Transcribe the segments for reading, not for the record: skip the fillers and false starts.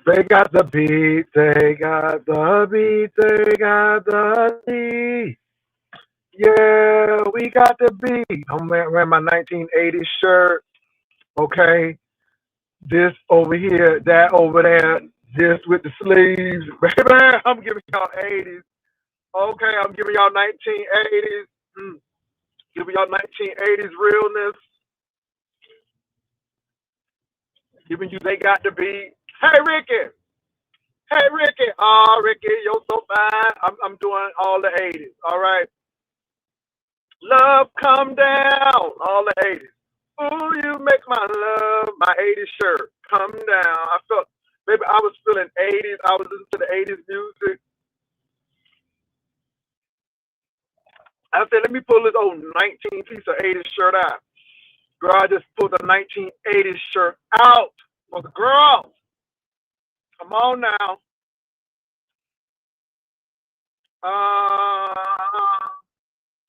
They got the beat, they got the beat, they got the beat. Yeah, we got the beat. I'm wearing my 1980s shirt. Okay, this over here, that over there, this with the sleeves. Baby, I'm giving y'all 80s. Okay, I'm giving y'all 1980s. Giving y'all 1980s realness. Giving you they got the beat. Hey, Ricky. Hey, Ricky. Oh, Ricky, you're so fine. I'm doing all the 80s. All right. Love, come down. All the 80s. Ooh, you make my love. My 80s shirt. Come down. I felt, baby, I was feeling 80s. I was listening to the 80s music. I said, let me pull this old 19 piece of 80s shirt out. Girl, I just pulled the 1980s shirt out for the girls. Come on now.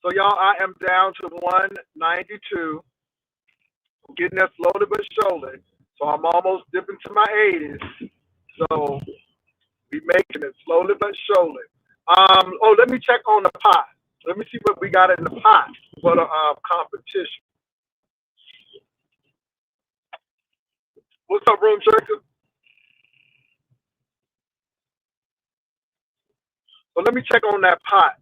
So y'all, I am down to 192. I'm getting there slowly but surely. So I'm almost dipping to my 80s. So we making it slowly but surely. Oh, let me check on the pot. Let me see what we got in the pot for the competition. What's up, Room Circus? So let me check on that pot.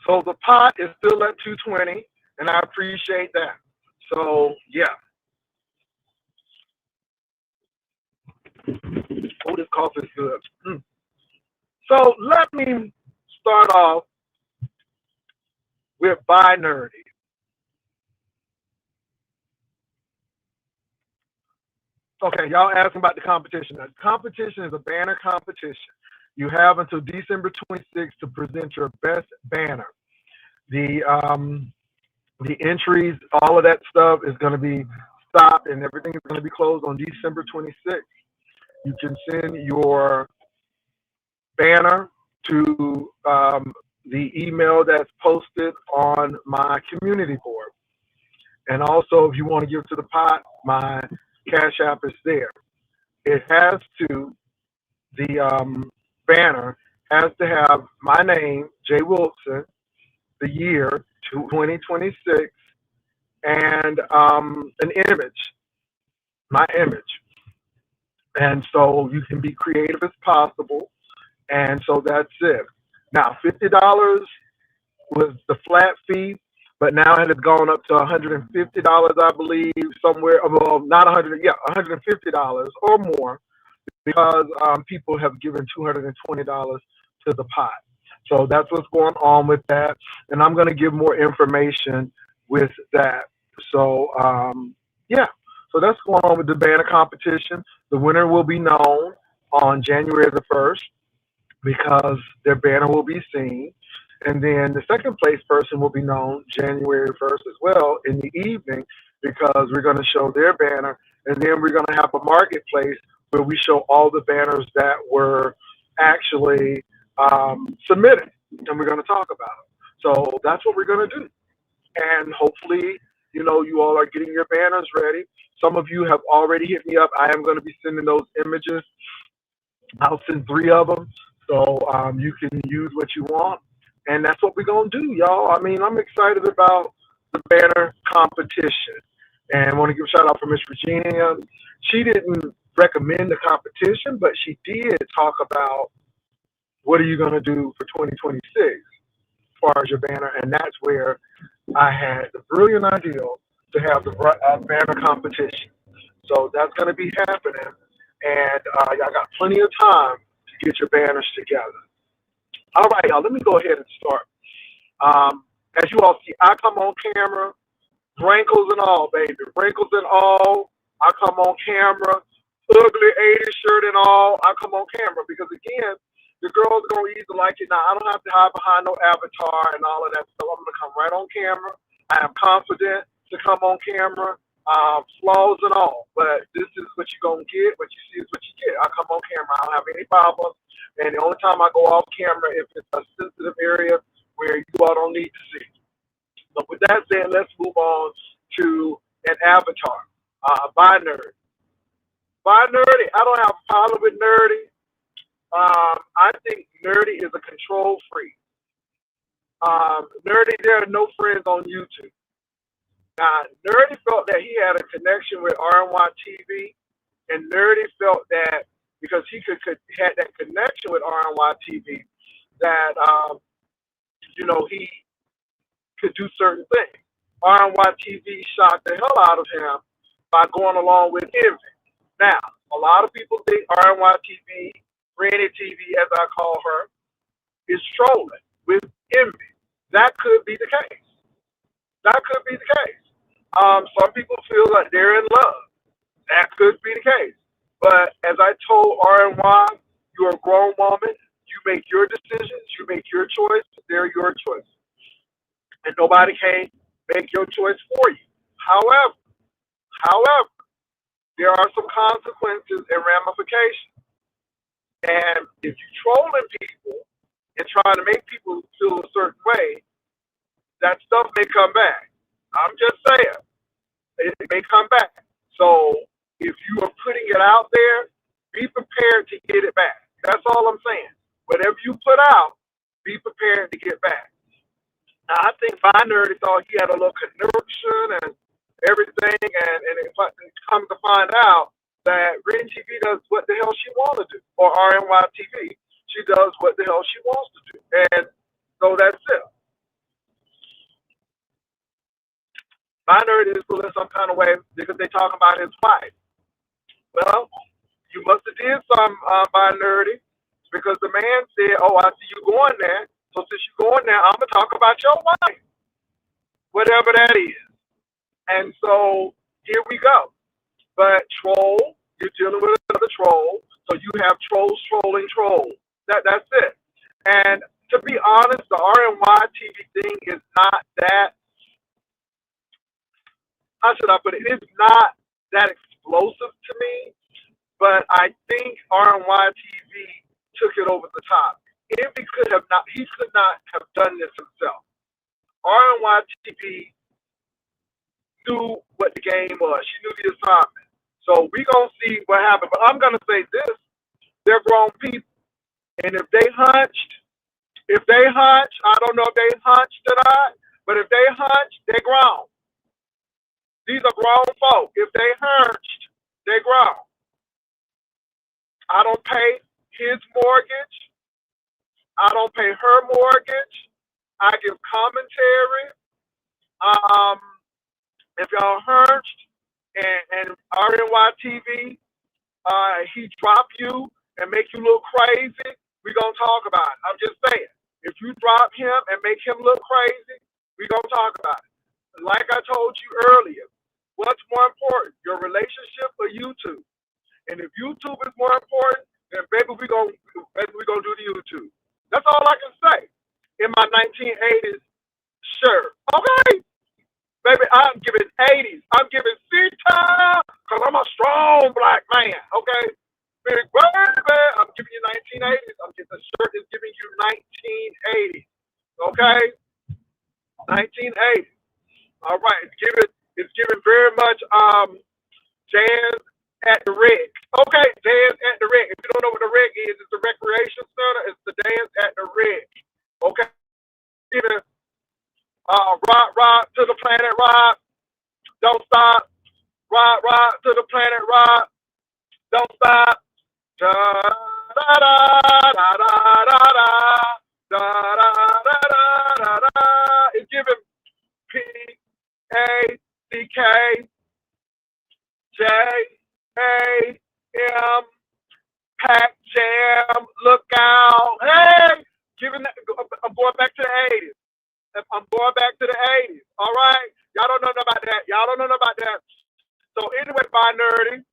So the pot is still at 220, and I appreciate that. So yeah. Oh, this coffee is good. So let me start off with Binerdy. Okay, y'all asking about the competition. The competition is a banner competition. You have until December 26th to present your best banner. The entries, all of that stuff is going to be stopped, and everything is going to be closed on December 26th. You can send your banner to the email that's posted on my community board. And also, if you want to give to the pot, my Cash App is there. It has to, the banner has to have my name, Jay Wilson, the year 2026, and an image, my image. And so you can be creative as possible. And so that's it. Now, $50 was the flat fee, but now it has gone up to $150, I believe, somewhere. Well, not 100, yeah, $150 or more, because people have given $220 to the pot. So that's what's going on with that, and I'm going to give more information with that. So yeah, so that's going on with the banner competition. The winner will be known on January the 1st, because their banner will be seen. And then the second place person will be known January 1st as well in the evening, because we're going to show their banner. And then we're going to have a marketplace where we show all the banners that were actually submitted. And we're going to talk about it. So that's what we're going to do. And hopefully, you all are getting your banners ready. Some of you have already hit me up. I am going to be sending those images. I'll send 3 of them. So you can use what you want. And that's what we're going to do, y'all. I mean, I'm excited about the banner competition. And I want to give a shout out for Miss Virginia. She didn't recommend the competition, but she did talk about what are you going to do for 2026 as far as your banner. And that's where I had the brilliant idea to have the banner competition. So that's going to be happening. And y'all got plenty of time to get your banners together. All right, y'all, let me go ahead and start. As you all see, I come on camera, wrinkles and all, baby. Wrinkles and all. I come on camera ugly 80s shirt and all, I come on camera because again, the girls are gonna either like it now. I don't have to hide behind no avatar and all of that stuff. I'm gonna come right on camera. I am confident to come on camera, flaws and all. But this is what you're gonna get. What you see is what you get. I come on camera. I don't have any problems. And the only time I go off camera if it's a sensitive area where you all don't need to see. But with that said, let's move on to an avatar. Binerdy. Binerdy, I don't have a problem with Nerdy. I think Nerdy is a control freak. Nerdy, there are no friends on YouTube. Now, Nerdy felt that he had a connection with RNY TV, and Nerdy felt that because he had that connection with RNY TV, that he could do certain things. RNY TV shocked the hell out of him by going along with Envy. Now, a lot of people think RNY TV, Granny TV, as I call her, is trolling with Envy. That could be the case. That could be the case. Some people feel like they're in love. That could be the case. But as I told RNY, you're a grown woman. You make your decisions. You make your choices. They're your choices. And nobody can make your choice for you. However, there are some consequences and ramifications. And if you're trolling people and trying to make people feel a certain way, that stuff may come back. I'm just saying. It may come back. So if you are putting it out there, be prepared to get it back. That's all I'm saying. Whatever you put out, be prepared to get back. Now, I think Binerdy thought he had a little connection and everything, and it comes to find out that Green TV does what the hell she wants to do, or RNY TV, she does what the hell she wants to do. And so that's it. Binerdy is feeling some kind of way because they talk about his wife. Well, you must have did some Binerdy because the man said, "Oh, I see you going there. So since you're going there, I'm gonna talk about your wife, whatever that is." And so here we go. But troll, you're dealing with another troll. So you have trolls trolling trolls. That's it. And to be honest, the RNY TV thing is not that. How should I put it? It's not that explosive to me. But I think RNY TV took it over the top. If he could not have done this himself. RNY TV knew what the game was. She knew the assignment. So we're going to see what happened. But I'm going to say this. They're grown people. And if they hunched, I don't know if they hunched or not, but if they hunched, they're grown. These are grown folk. If they hunched, they're grown. I don't pay his mortgage. I don't pay her mortgage. I give commentary. If y'all hunched and RNY TV, he drop you and make you look crazy, we're going to talk about it. I'm just saying. If you drop him and make him look crazy, we're going to talk about it. Like I told you earlier, what's more important, your relationship or YouTube? And if YouTube is more important, then baby, we're gonna do the YouTube. That's all I can say. In my 1980s shirt. Okay? Baby, I'm giving 80s. I'm giving C-time because I'm a strong black man. Okay? Big baby, I'm giving you 1980s. The shirt is giving you 1980s. Okay? 1980s. All right. It's giving very much jazz at the Rig. Okay, dance at the Rig. If you don't know what the Rig is, it's the recreation center. It's the dance at the Rig. Okay, either rock to the planet, rock. Don't stop. Rock to the planet, rock. Don't stop. Da da da da da da da da da da da. It's giving PACK JAM, Pack Jam, Look Out. Hey, I'm going back to the 80s. I'm going back to the 80s. All right? Y'all don't know about that. So anyway, Binerdy,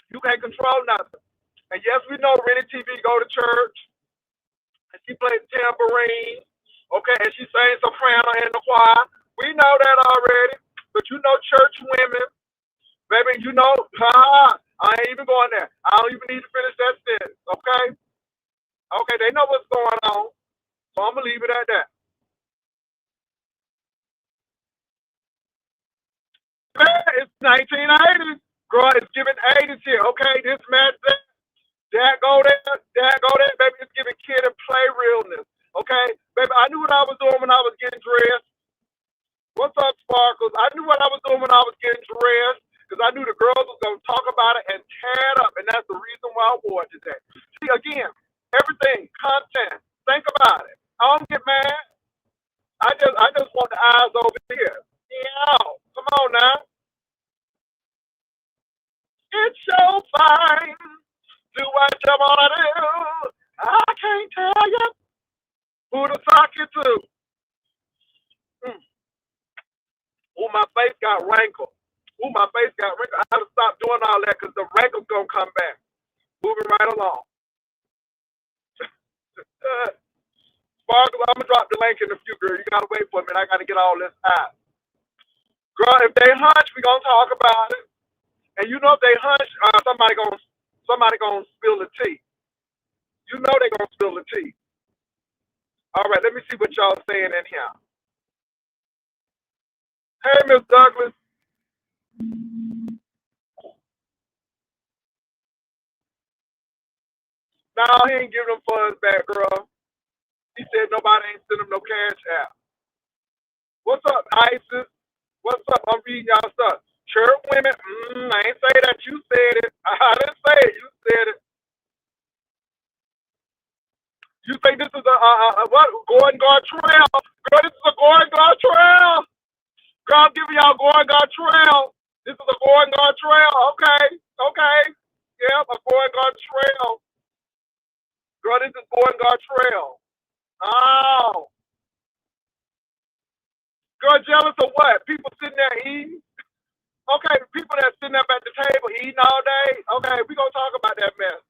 You can't control nothing. And yes, we know Rennie TV go to church and she plays tambourine, okay, and she sings soprano in the choir. We know that already. But you know church women, baby, you know, I ain't even going there. I don't even need to finish that sentence, okay? Okay, they know what's going on. So I'm gonna leave it at that. Man, it's 1980s. Girl, it's giving 80s here, okay? This match, that go there, baby. It's giving kid and play realness, okay? Baby, I knew what I was doing when I was getting dressed. What's up, Sparkles? I knew what I was doing when I was getting dressed because I knew the girls was going to talk about it and tear it up, and that's the reason why I wore it today. See, again, everything, content. Think about it. I don't get mad. I just want the eyes over here. Yeah, come on now. It's so fine. Do what you want to do. I can't tell you who to talk you to. Mm. Oh, my face got wrinkled. Ooh, my face got wrinkled. I had to stop doing all that because the wrinkles gonna come back. Moving right along. Sparkle, I'm gonna drop the link in a few, girl. You gotta wait for me. I gotta get all this out. Girl, if they hunch, we gonna talk about it. And you know if they hunch, somebody gonna spill the tea. You know they gonna spill the tea. All right, let me see what y'all saying in here. Hey, Miss Douglas. No, he ain't giving them funds back, girl. He said nobody ain't send him no cash out. What's up, Isis? What's up? I'm reading y'all stuff. Church women, I ain't say that. You said it. I didn't say it. You said it. You think this is a what? Gordon Gartrell. Girl, this is a Gordon Gartrell. Girl, I'm giving y'all Gordon Gartrell. This is a Gordon Gartrell. Okay. Okay. Yep, a Gordon Gartrell. Girl, this is Gordon Gartrell. Oh. Girl, jealous of what? People sitting there eating? Okay, people that sitting up at the table eating all day. Okay, we gonna talk about that mess,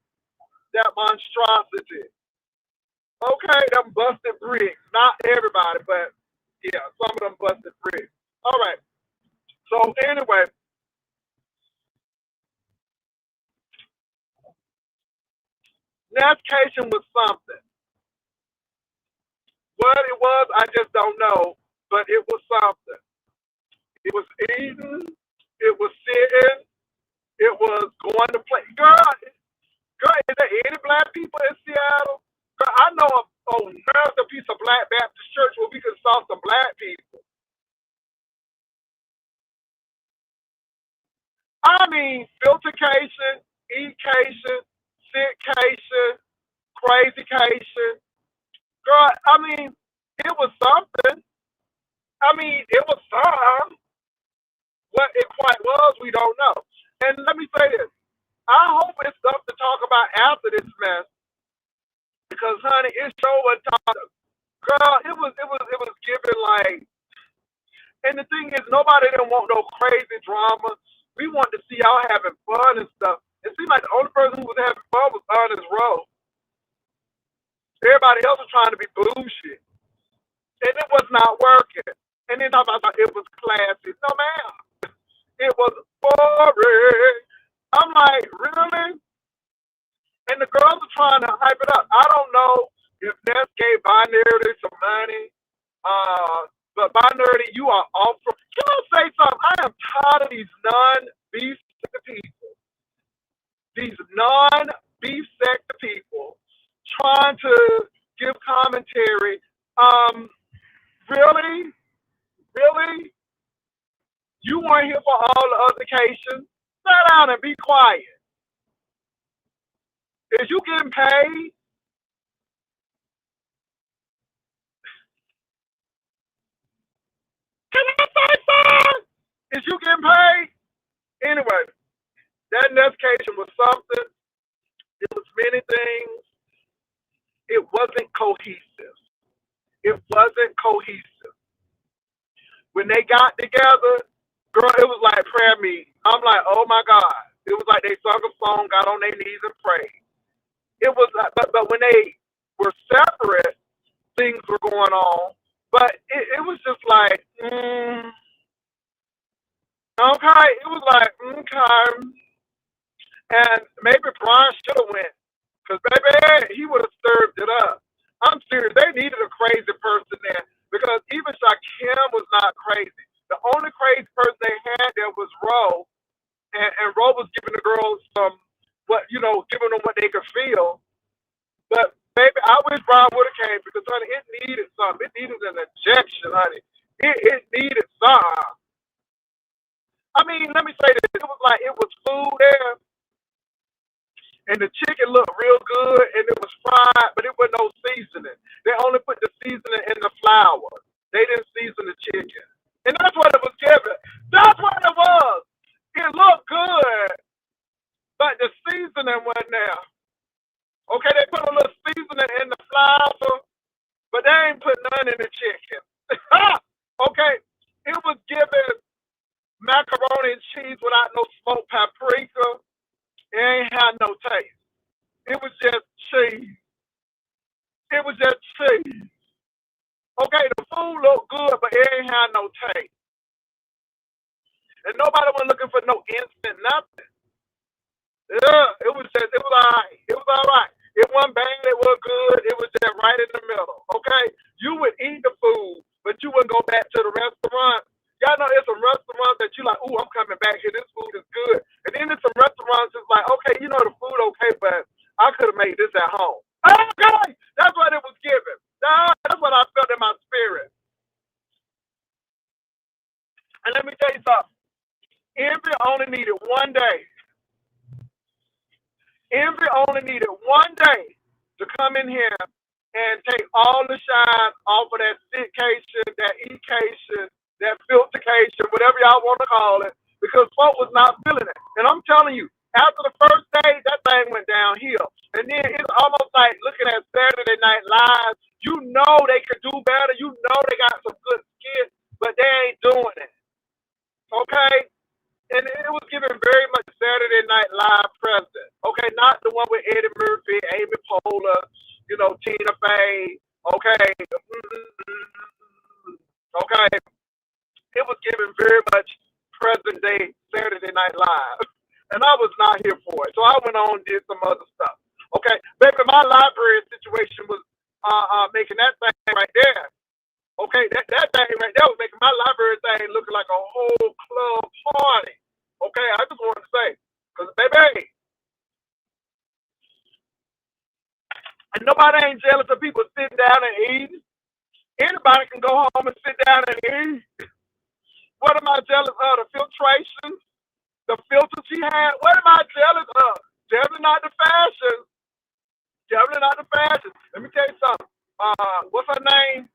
that monstrosity. Okay, them busted bricks. Not everybody, but yeah, some of them busted bricks. All right. So anyway, NESSCATION was something. What it was, I just don't know, but it was something. It was eating. It was sitting. It was going to play. Girl, is there any black people in Seattle? Girl, I know a piece of Black Baptist church where we can saw some black people. I mean, filtercation, eatcation, sitcation, crazycation. Girl, I mean, it was something. I mean, it was some. What it quite was, we don't know. And let me say this. I hope it's stuff to talk about after this mess. Because honey, it sure was talking. Girl, it was giving like, and the thing is nobody didn't want no crazy drama. We wanted to see y'all having fun and stuff. It seemed like the only person who was having fun was Ernest Rose. Everybody else was trying to be bullshit. And it was not working. And then talking about it was classy. No ma'am. It was boring. I'm like, really? And the girls are trying to hype it up. I don't know if Ness gave Binerdy some money. But Binerdy, you are off. Can I say something? I am tired of these non-beef sector people. These non-beef sector people trying to give commentary. Really? Really? You weren't here for all the other occasions. Sit down and be quiet. Is you getting paid? Can I say something? Is you getting paid? Anyway, that NESSCATION was something. It was many things. It wasn't cohesive. It wasn't cohesive. When they got together, girl, it was like prayer meeting. I'm like, oh my God. It was like they sung a song, got on their knees and prayed. It was, but when they were separate, things were going on. But it was just like, okay. It was like, okay. And maybe Brian should have went. Because, baby, he would have stirred it up. I'm serious. They needed a crazy person there. Because even Shakim was not crazy. The only crazy person they had there was Ro. And Ro was giving the girls giving them what they could feel. But, baby, I wish Brian would have came. Because, honey, it needed something. It needed an injection, honey. It needed something. I mean, let me say this. It was like it was food there. And the chicken looked real good, and it was fried, but it wasn't no seasoning. They only put the seasoning in the flour. They didn't season the chicken. And that's what it was given. That's what it was. It looked good, but the seasoning wasn't there. Okay, they put a little seasoning in the flour, but they ain't put none in the chicken. Okay, it was given macaroni and cheese without no smoked paprika. It ain't had no taste. It was just cheese. It was just cheese. Okay, the food looked good, but it ain't had no taste. And nobody was looking for no instant nothing. Yeah, it was all right. It was all right. It wasn't bad, it was good. It was just right in the middle. Okay? You would eat the food, but you wouldn't go back to the restaurant. Y'all know there's some restaurants that you like, ooh, I'm coming back here. This food is good. And then there's some restaurants that's like, okay, you know the food okay, but I could have made this at home. Okay, that's what it was given. That's what I felt in my spirit. And let me tell you something. Envy only needed one day. Envy only needed one day to come in here and take all the shine off of that sitcation, that ecation, that filtercation, whatever y'all want to call it, because folk was not feeling it. And I'm telling you, after the first day, that thing went downhill. And then it's almost like looking at Saturday Night Live. You know they could do better. You know they got some good skits, but they ain't doing it. Okay? And it was given very much Saturday Night Live present. Okay? Not the one with Eddie Murphy, Amy Poehler, Tina Fey. Okay? Okay? It was given very much present day Saturday Night Live. And I was not here for it. So I went on and did some other stuff. Okay? Baby, my library situation was making that thing right there. Okay? That thing right there was making my library thing looking like a whole club party. Okay? I just wanted to say. Because, baby, and nobody ain't jealous of people sitting down and eating. Anybody can go home and sit down and eat. What am I jealous of? The filtration? The filter she had? What am I jealous of? Definitely not the fashion. Definitely not the fashion. Let me tell you something. What's her name?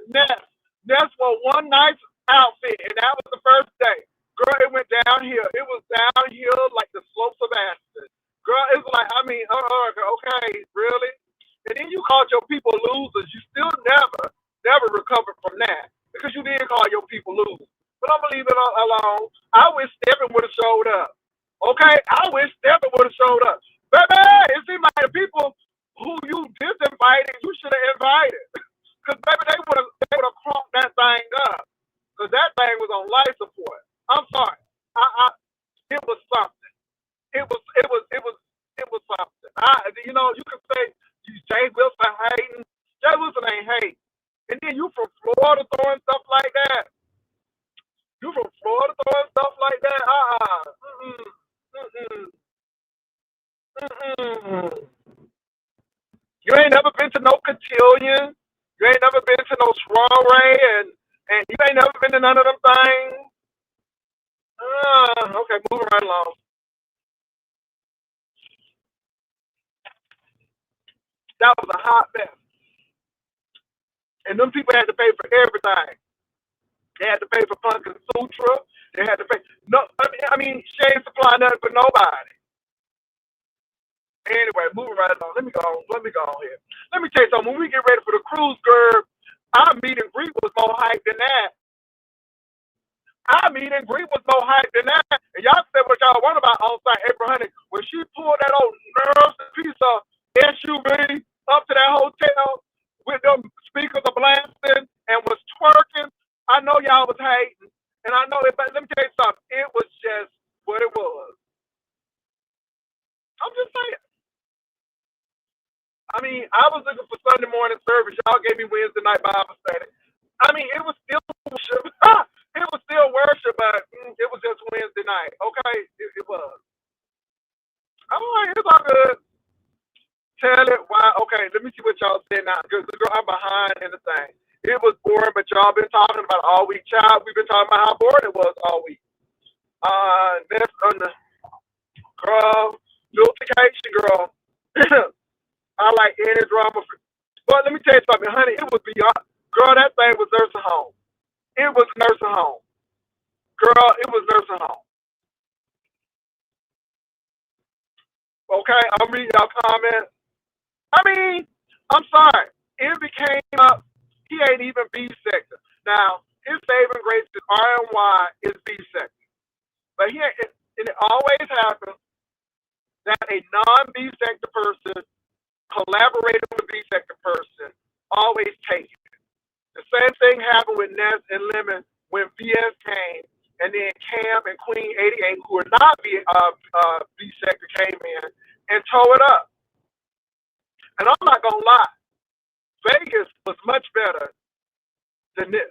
Ness. Ness wore one nice outfit, and that was the first day. Girl, it went downhill. It was downhill like the slopes of Aspen. Girl, it was like, okay, really? And then you called your people losers. You still never recovered from that because you did call your people losers. But I'm going to leave it alone. I wish Stephen would have showed up. Okay? I wish Stephen would have showed up. Baby, it seems like the people who you disinvited, you should have invited. Because, baby, they would have crunked that thing up. Because that thing was on life support. I'm sorry. It was something. It was something. You could say Jay Wilson hating. Jay Wilson ain't hating. And then you from Florida throwing stuff like that. You from Florida throwing stuff like that? You ain't never been to no cotillion. You ain't never been to no soiree, and you ain't never been to none of them things. Okay, moving right along. That was a hot mess. And them people had to pay for everything. They had to pay for Punkin Sutra. They had to pay. No, I mean, she ain't supplying nothing for nobody. Anyway, moving right along. Let me go on here. Let me tell you something. When we get ready for the cruise, girl, our meet and greet was more hype than that. Our meet and greet was more hype than that. And y'all said what y'all want about on-site April Honey. When she pulled that old nerve piece of SUV up to that hotel with them speakers are blasting and was twerking, I know y'all was hating. And I know it, but let me tell you something. It was just what it was. I'm just saying. I mean, I was looking for Sunday morning service. Y'all gave me Wednesday night Bible study. I mean, it was still worship. It was still worship, but it was just Wednesday night. Okay, it was. I'm like, it's all good. Tell it why. Okay, let me see what y'all said now, because I'm behind in the thing. It was boring, but y'all been talking about it all week. Child, we've been talking about how boring it was all week. That's on the girl, notification girl. I like any drama. But let me tell you something, honey. It was beyond. Girl, that thing was nursing home. It was nursing home. Girl, it was nursing home. Okay, I'm reading y'all comments. I mean, I'm sorry. It became up. He ain't even B sector. Now, his saving grace is RNY is B sector. But he ain't, and it always happens that a non-B sector person collaborating with a B sector person always takes it. The same thing happened with Ness and Lemon when VS came, and then Cam and Queen 88, who are not B sector, came in and tore it up. And I'm not gonna lie, Vegas was much better than this.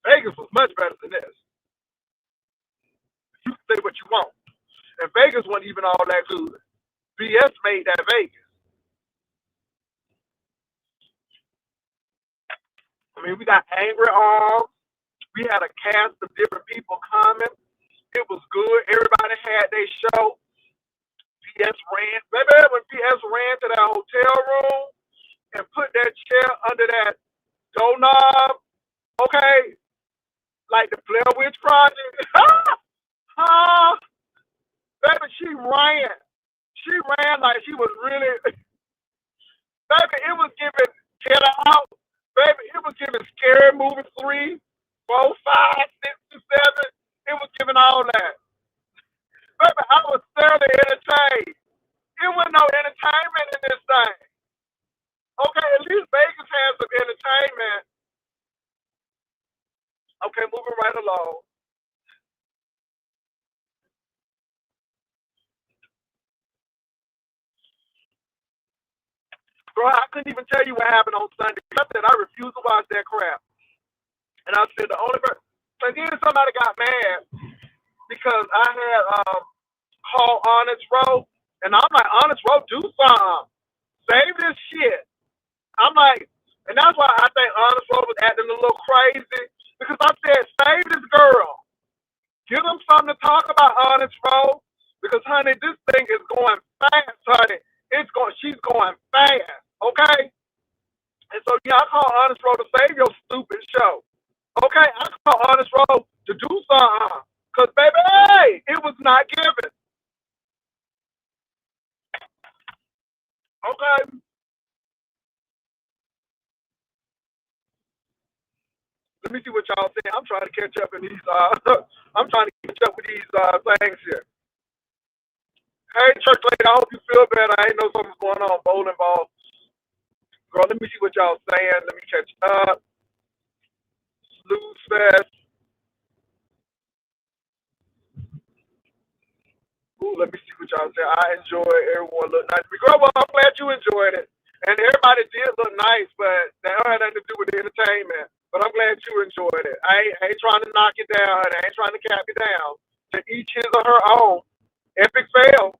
Vegas was much better than this. You can say what you want, and Vegas wasn't even all that good. VS made that Vegas. I mean, we got Angry Arms. We had a cast of different people coming. It was good. Everybody had their show. VS ran. Baby, when VS ran to that hotel room and put that chair under that doorknob, okay, like the Blair Witch Project. Baby, she ran. She ran like she was really. Baby, it was giving Get Out. Baby, it was giving Scary Movie 3, 4, 5, 6, and 7. It was giving all that. Baby, I was thoroughly entertained. It wasn't no entertainment in this thing. Okay, at least Vegas has some entertainment. Okay, moving right along. Bro, I couldn't even tell you what happened on Sunday. I said I refused to watch that crap. And I said the only person. So then somebody got mad because I had called Honest Row. And I'm like, Honest Row, do something. Save this shit. I'm like, and that's why I think Honest Row was acting a little crazy. Because I said, save this girl. Give them something to talk about, Honest Row. Because, honey, this thing is going fast, honey. She's going fast. Okay? And so, yeah, I call Honest Row to save your stupid show. Okay? I call Honest Row to do something. Because, baby, hey, it was not given. Okay? Let me see what y'all say. I'm trying to catch up in these, I'm trying to catch up with these things here. Hey, church lady, I hope you feel better. I ain't know something's going on. Bowling ball. Girl, let me see what y'all saying. Let me catch up. Snooze Fest. Ooh, let me see what y'all say. I enjoy everyone look nice. Girl, well, I'm glad you enjoyed it. And everybody did look nice, but that had nothing to do with the entertainment. But I'm glad you enjoyed it. I ain't trying to knock you down. I ain't trying to cap you down. To each his or her own. Epic fail.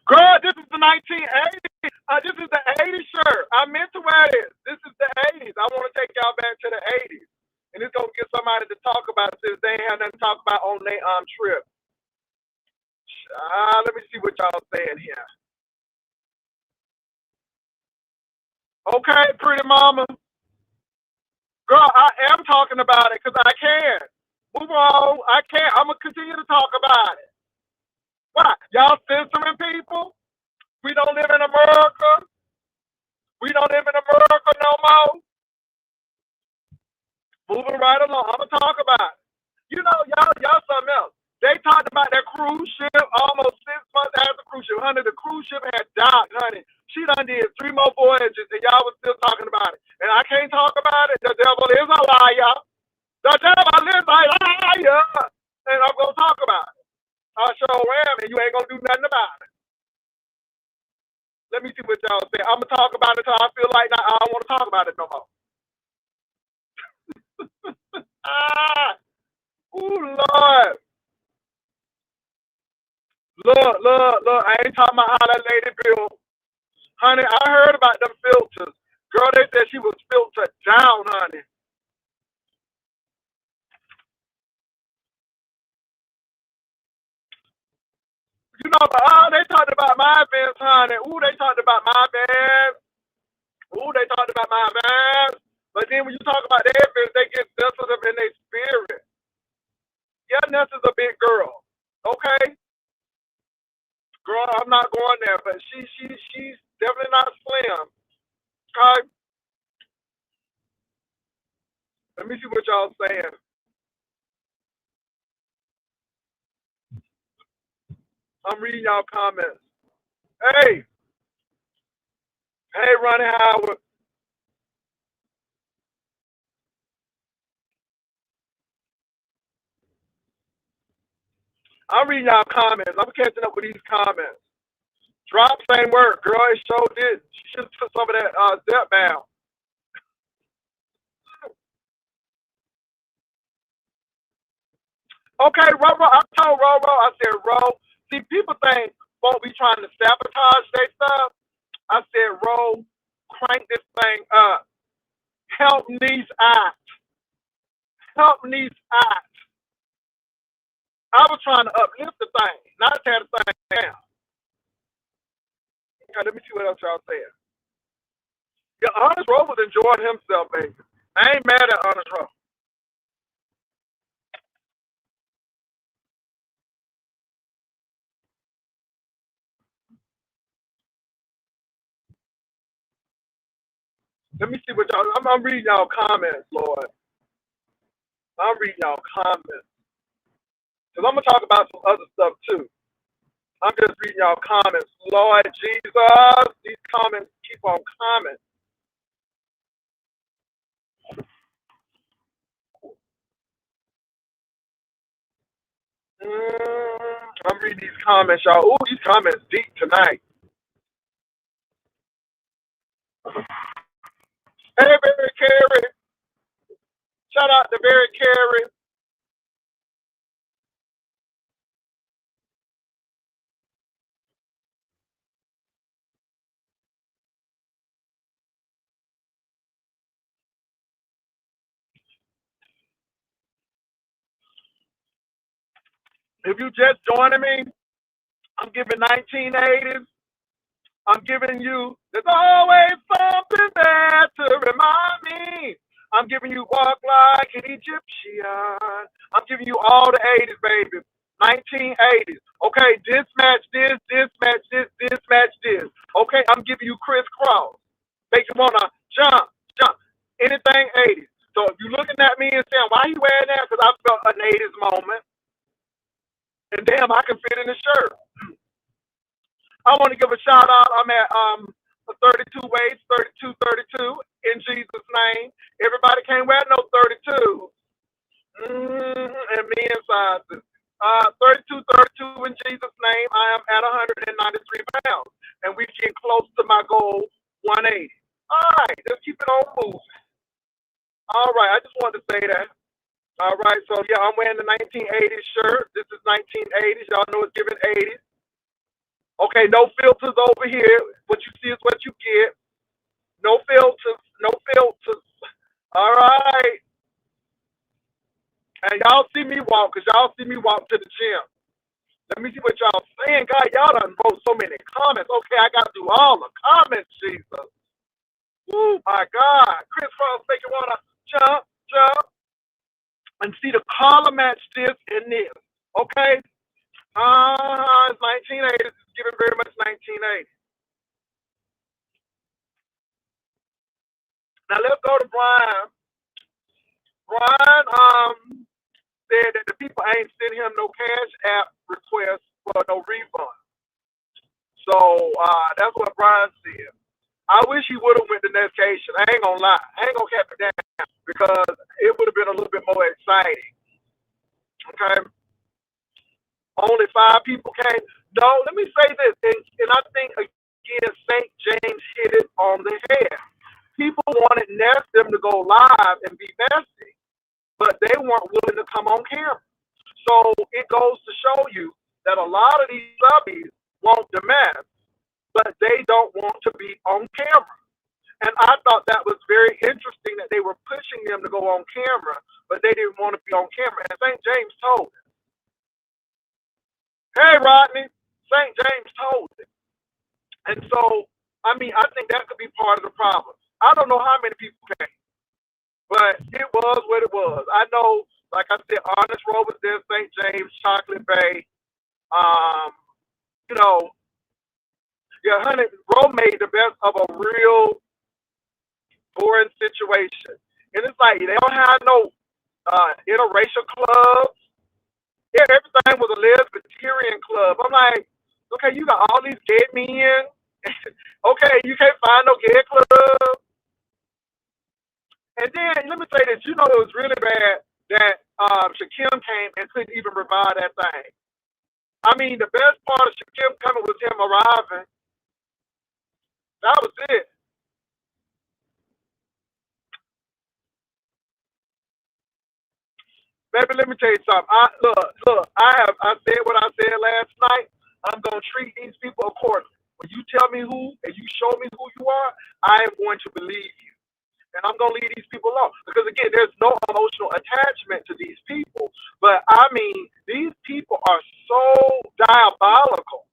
Girl, this is the 1980s. This is the 80s shirt. I meant to wear this. This is the 80s. I want to take y'all back to the 80s. And it's going to get somebody to talk about it since they ain't had nothing to talk about on their trip. Let me see what y'all saying here. Okay, pretty mama. Girl, I am talking about it because I can. Move on. I can. I'm going to continue to talk about it. Why? Y'all censoring people? We don't live in America. We We don't live in America no more. Moving right along. I'm gonna talk about it. You know, y'all something else. They talked about that cruise ship almost 6 months after the cruise ship. Honey, the cruise ship had docked, honey. She done did 3 more voyages, and y'all was still talking about it. And I can't talk about it. The devil is a liar. The devil is a liar. And I'm gonna talk about it. I sure am, and you ain't gonna do nothing about it. Let me see what y'all say. I'm gonna talk about it until I feel like I don't want to talk about it no more. Ooh, Lord. Look. I ain't talking about how that lady built. Honey, I heard about them filters. Girl, they said she was filtered down, honey. You know, but they talked about my events, honey. Ooh, they talked about my events. Ooh, they talked about my events. But then when you talk about their events, they get sensitive in their spirit. Yeah, Ness is a big girl. Okay? Girl, I'm not going there, but she's definitely not slim. Okay? Let me see what y'all saying. I'm reading y'all comments. Hey, Ronnie Howard. I'm reading y'all comments. I'm catching up with these comments. Drop same word, girl. It sure did. She should have put some of that Zep down. Okay, Ro. I told Ro. I said, Ro. See, people think won't be trying to sabotage their stuff. I said, Ro, crank this thing up. Help these out. Help these out. I was trying to uplift the thing, not tear the thing down. Okay, let me see what else y'all saying. Yeah, Honest Ro was enjoying himself, baby. I ain't mad at Honest Ro. Let me see what y'all. I'm reading y'all comments, Lord. I'm reading y'all comments. Because I'm going to talk about some other stuff too. I'm just reading y'all comments. Lord Jesus, these comments keep on coming. I'm reading these comments, y'all. Ooh, these comments deep tonight. Hey, Barry Carey. Shout out to Barry Carey. If you just joining me, I'm giving 1980s. I'm giving you, there's always something there to remind me. I'm giving you Walk Like an Egyptian. I'm giving you all the 80s, baby. 1980s. Okay, this match this, this match this match this. Okay, I'm giving you crisscross. Make you wanna jump. Anything 80s. So if you're looking at me and saying, why he wearing that? Because I felt an 80s moment. And damn, I can fit in the shirt. I want to give a shout out. I'm at 32 waist, 32 in Jesus' name. Everybody can't wear no 32. And men's sizes. 32 in Jesus' name. I am at 193 pounds. And we get close to my goal, 180. All right, let's keep it on moving. All right, I just wanted to say that. All right, so yeah, I'm wearing the 1980s shirt. This is 1980s. Y'all know it's giving 80s. Okay, no filters over here. What you see is what you get. No filters. No filters. All right. And y'all see me walk, because y'all see me walk to the gym. Let me see what y'all saying. God, y'all done wrote so many comments. Okay, I got to do all the comments, Jesus. Oh, my God. Chris Cross, make you want to jump. And see the color match this and this. Okay? It's 1980s. It's giving very much 1980. Now let's go to Brian. Brian said that the people ain't sent him no cash app request for no refund. So that's what Brian said. I wish he would have went to NESSCATION. I ain't gonna lie. I ain't gonna cap it down because it would have been a little bit more exciting. Okay. Only 5 people came. No, let me say this, and I think again St. James hit it on the head. People wanted them to go live and be messy, but they weren't willing to come on camera. So it goes to show you that a lot of these subbies want the mess, but they don't want to be on camera. And I thought that was very interesting that they were pushing them to go on camera, but they didn't want to be on camera. And St. James told it. Hey, Rodney, St. James told it. And so, I mean, I think that could be part of the problem. I don't know how many people came, but it was what it was. I know, like I said, Honest Road was there, St. James, Chocolate Bay. You know, yeah, honey, Roe made the best of a real boring situation. And it's like, they don't have no interracial clubs. Yeah, everything was a lesbian club. I'm like, okay, you got all these gay men. Okay, you can't find no gay club. And then, let me say this, you know it was really bad that Shakim came and couldn't even revive that thing. I mean, the best part of Shakim coming was him arriving. That was it. Baby, let me tell you something. I said what I said last night. I'm going to treat these people accordingly. When you tell me who and you show me who you are, I am going to believe you. And I'm going to leave these people alone. Because, again, there's no emotional attachment to these people. But, I mean, these people are so diabolical.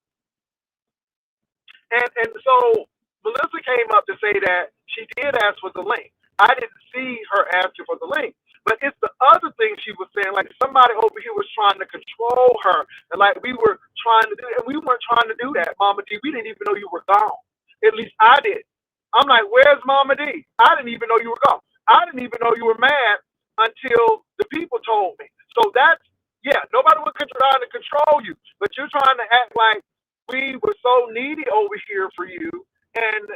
And so Melissa came up to say that she did ask for the link. I didn't see her asking for the link. But it's the other thing she was saying, like somebody over here was trying to control her. And like we were trying to do, and we weren't trying to do that, Mama D. We didn't even know you were gone. At least I did. I'm like, where's Mama D? I didn't even know you were gone. I didn't even know you were mad until the people told me. So that's, yeah, nobody was trying to control you. But you're trying to act like we were so needy over here for you. And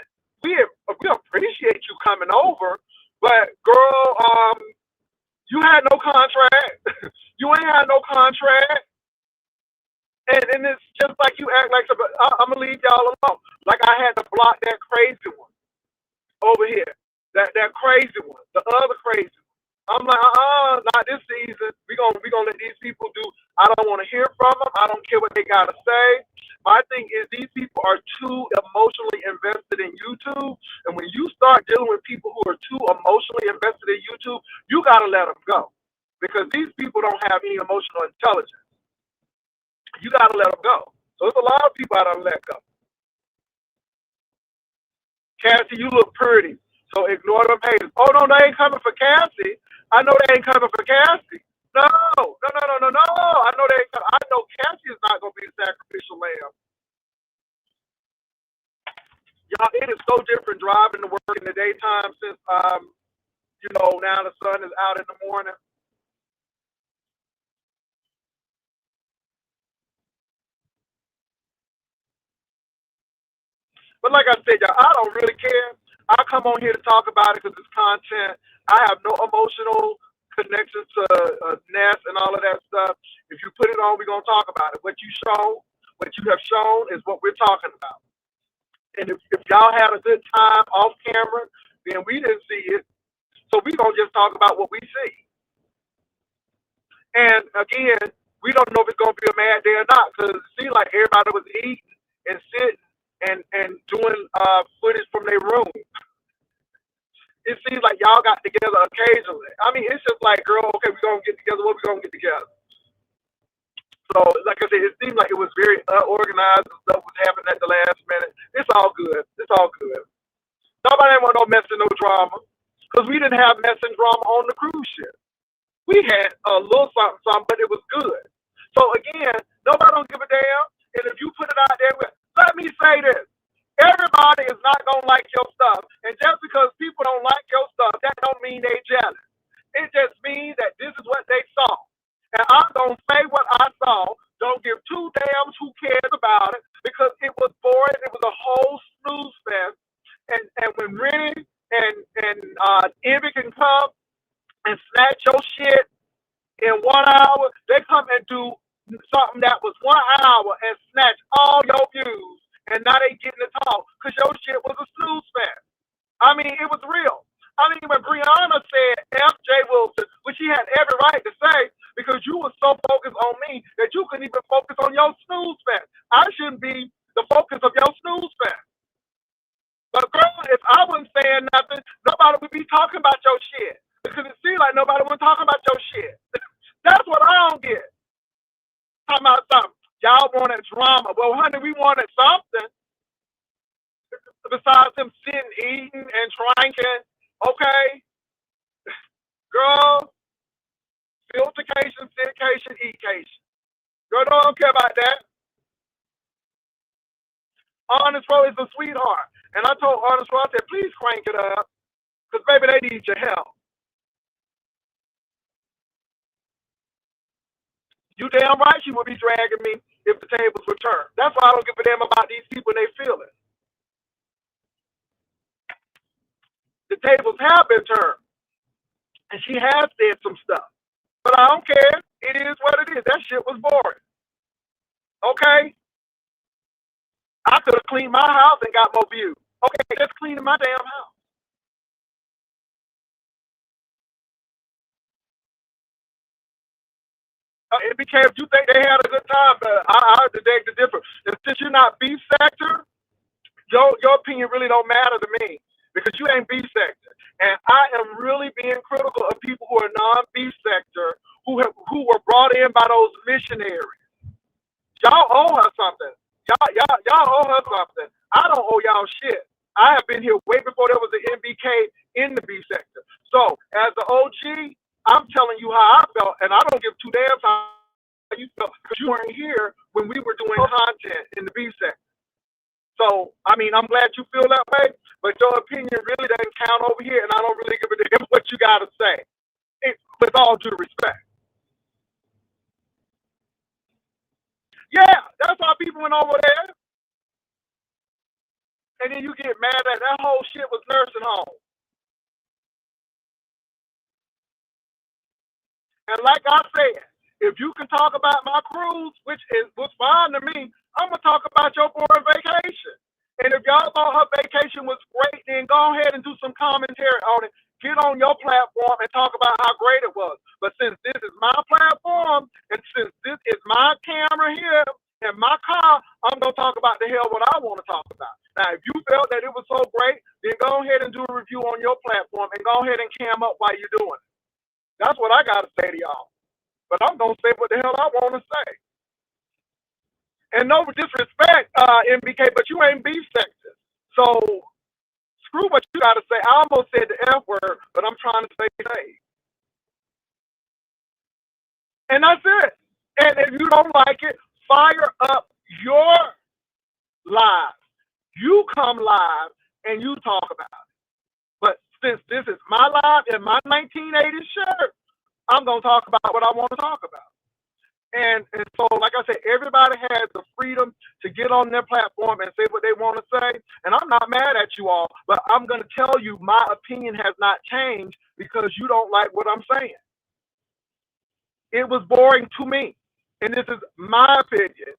we appreciate you coming over. But, girl, you had no contract. You ain't had no contract. And it's just like you act like, I'm going to leave y'all alone. Like I had to block that crazy one over here. That crazy one. The other crazy one. I'm like, not this season. We're gonna let these people do. I don't want to hear from them. I don't care what they got to say. My thing is these people are too emotionally invested in YouTube. And when you start dealing with people who are too emotionally invested in YouTube, you got to let them go. Because these people don't have any emotional intelligence. You got to let them go. So there's a lot of people I don't let go. Cassie, you look pretty. So ignore them haters. Oh, no, they ain't coming for Cassie. I know they ain't coming for Cassie. No. I know they ain't coming. I know Cassie is not going to be the sacrificial lamb. Y'all, it is so different driving to work in the daytime since, now the sun is out in the morning. But like I said, y'all, I don't really care. I come on here to talk about it because it's content. I have no emotional connections to Ness and all of that stuff. If you put it on, we're going to talk about it. What you have shown is what we're talking about. And if y'all had a good time off camera, then we didn't see it. So we're going to just talk about what we see. And again, we don't know if it's going to be a mad day or not because it seemed like everybody was eating and sitting and doing footage from their room. It seems like y'all got together occasionally. I mean, it's just like, girl, okay, we're going to get together. What we going to get together? So, like I said, it seemed like it was very unorganized and stuff was happening at the last minute. It's all good. It's all good. Nobody ain't want no mess and no drama because we didn't have mess and drama on the cruise ship. We had a little something, but it was good. So, again, nobody don't give a damn. And if you put it out there, let me say this. Everybody is not going to like your stuff. And just because people don't like your and when Rennie and Envy can come and snatch your shit in 1 hour, they come and do something that was 1 hour and snatch all your views, and now they getting to talk because your shit was a snooze fest. I mean, it was real. I mean, when Brianna said F.J. Wilson, which she had every right to say, because you were so focused on me that you couldn't even focus on your snooze fest. I shouldn't be the focus of your snooze fest. But girl, if I wasn't saying nothing, nobody would be talking about your shit. Because it seemed like nobody was talking about your shit. That's what I don't get. Talking about something. Y'all wanted drama. Well, honey, we wanted something. Besides them sitting, eating, and drinking. Okay? Girl, filtercation, syndication, eatcation. Girl, don't care about that. Honest Row is a sweetheart. And I told Honest Row, I said, please crank it up. Because, baby, they need your help. You damn right she would be dragging me if the tables were turned. That's why I don't give a damn about these people and they feelings. The tables have been turned. And she has said some stuff. But I don't care. It is what it is. That shit was boring. Okay? I could have cleaned my house and got more views. Okay, just cleaning my damn house. It became, if you think they had a good time, but I beg the difference. And since you're not B sector, your opinion really don't matter to me because you ain't B sector. And I am really being critical of people who are non-B sector who were brought in by those missionaries. Y'all owe her something. Y'all owe her something. I don't owe y'all shit. I have been here way before there was an MBK in the B sector. So as the OG, I'm telling you how I felt, and I don't give two damns how you felt because you weren't here when we were doing content in the B sector. So, I mean, I'm glad you feel that way, but your opinion really doesn't count over here, and I don't really give a damn what you got to say, with all due respect. Yeah, that's why people went over there. And then you get mad at that whole shit was nursing home. And like I said, if you can talk about my cruise, which was fine to me, I'm going to talk about your boring vacation. And if y'all thought her vacation was great, then go ahead and do some commentary on it. Get on your platform and talk about how great it was. But since this is my platform, and since this is my camera here in my car, I'm going to talk about the hell what I want to talk about. Now, if you felt that it was so great, then go ahead and do a review on your platform and go ahead and cam up while you're doing it. That's what I got to say to y'all. But I'm going to say what the hell I want to say. And no disrespect, MBK, but you ain't B sector. So screw what you got to say. I almost said the F word, but I'm trying to stay safe. And that's it. And if you don't like it, fire up your live. You come live and you talk about it. But since this is my live in my 1980s shirt, I'm going to talk about what I want to talk about. And so, like I said, everybody has the freedom to get on their platform and say what they want to say. And I'm not mad at you all, but I'm going to tell you my opinion has not changed because you don't like what I'm saying. It was boring to me. And this is my opinion.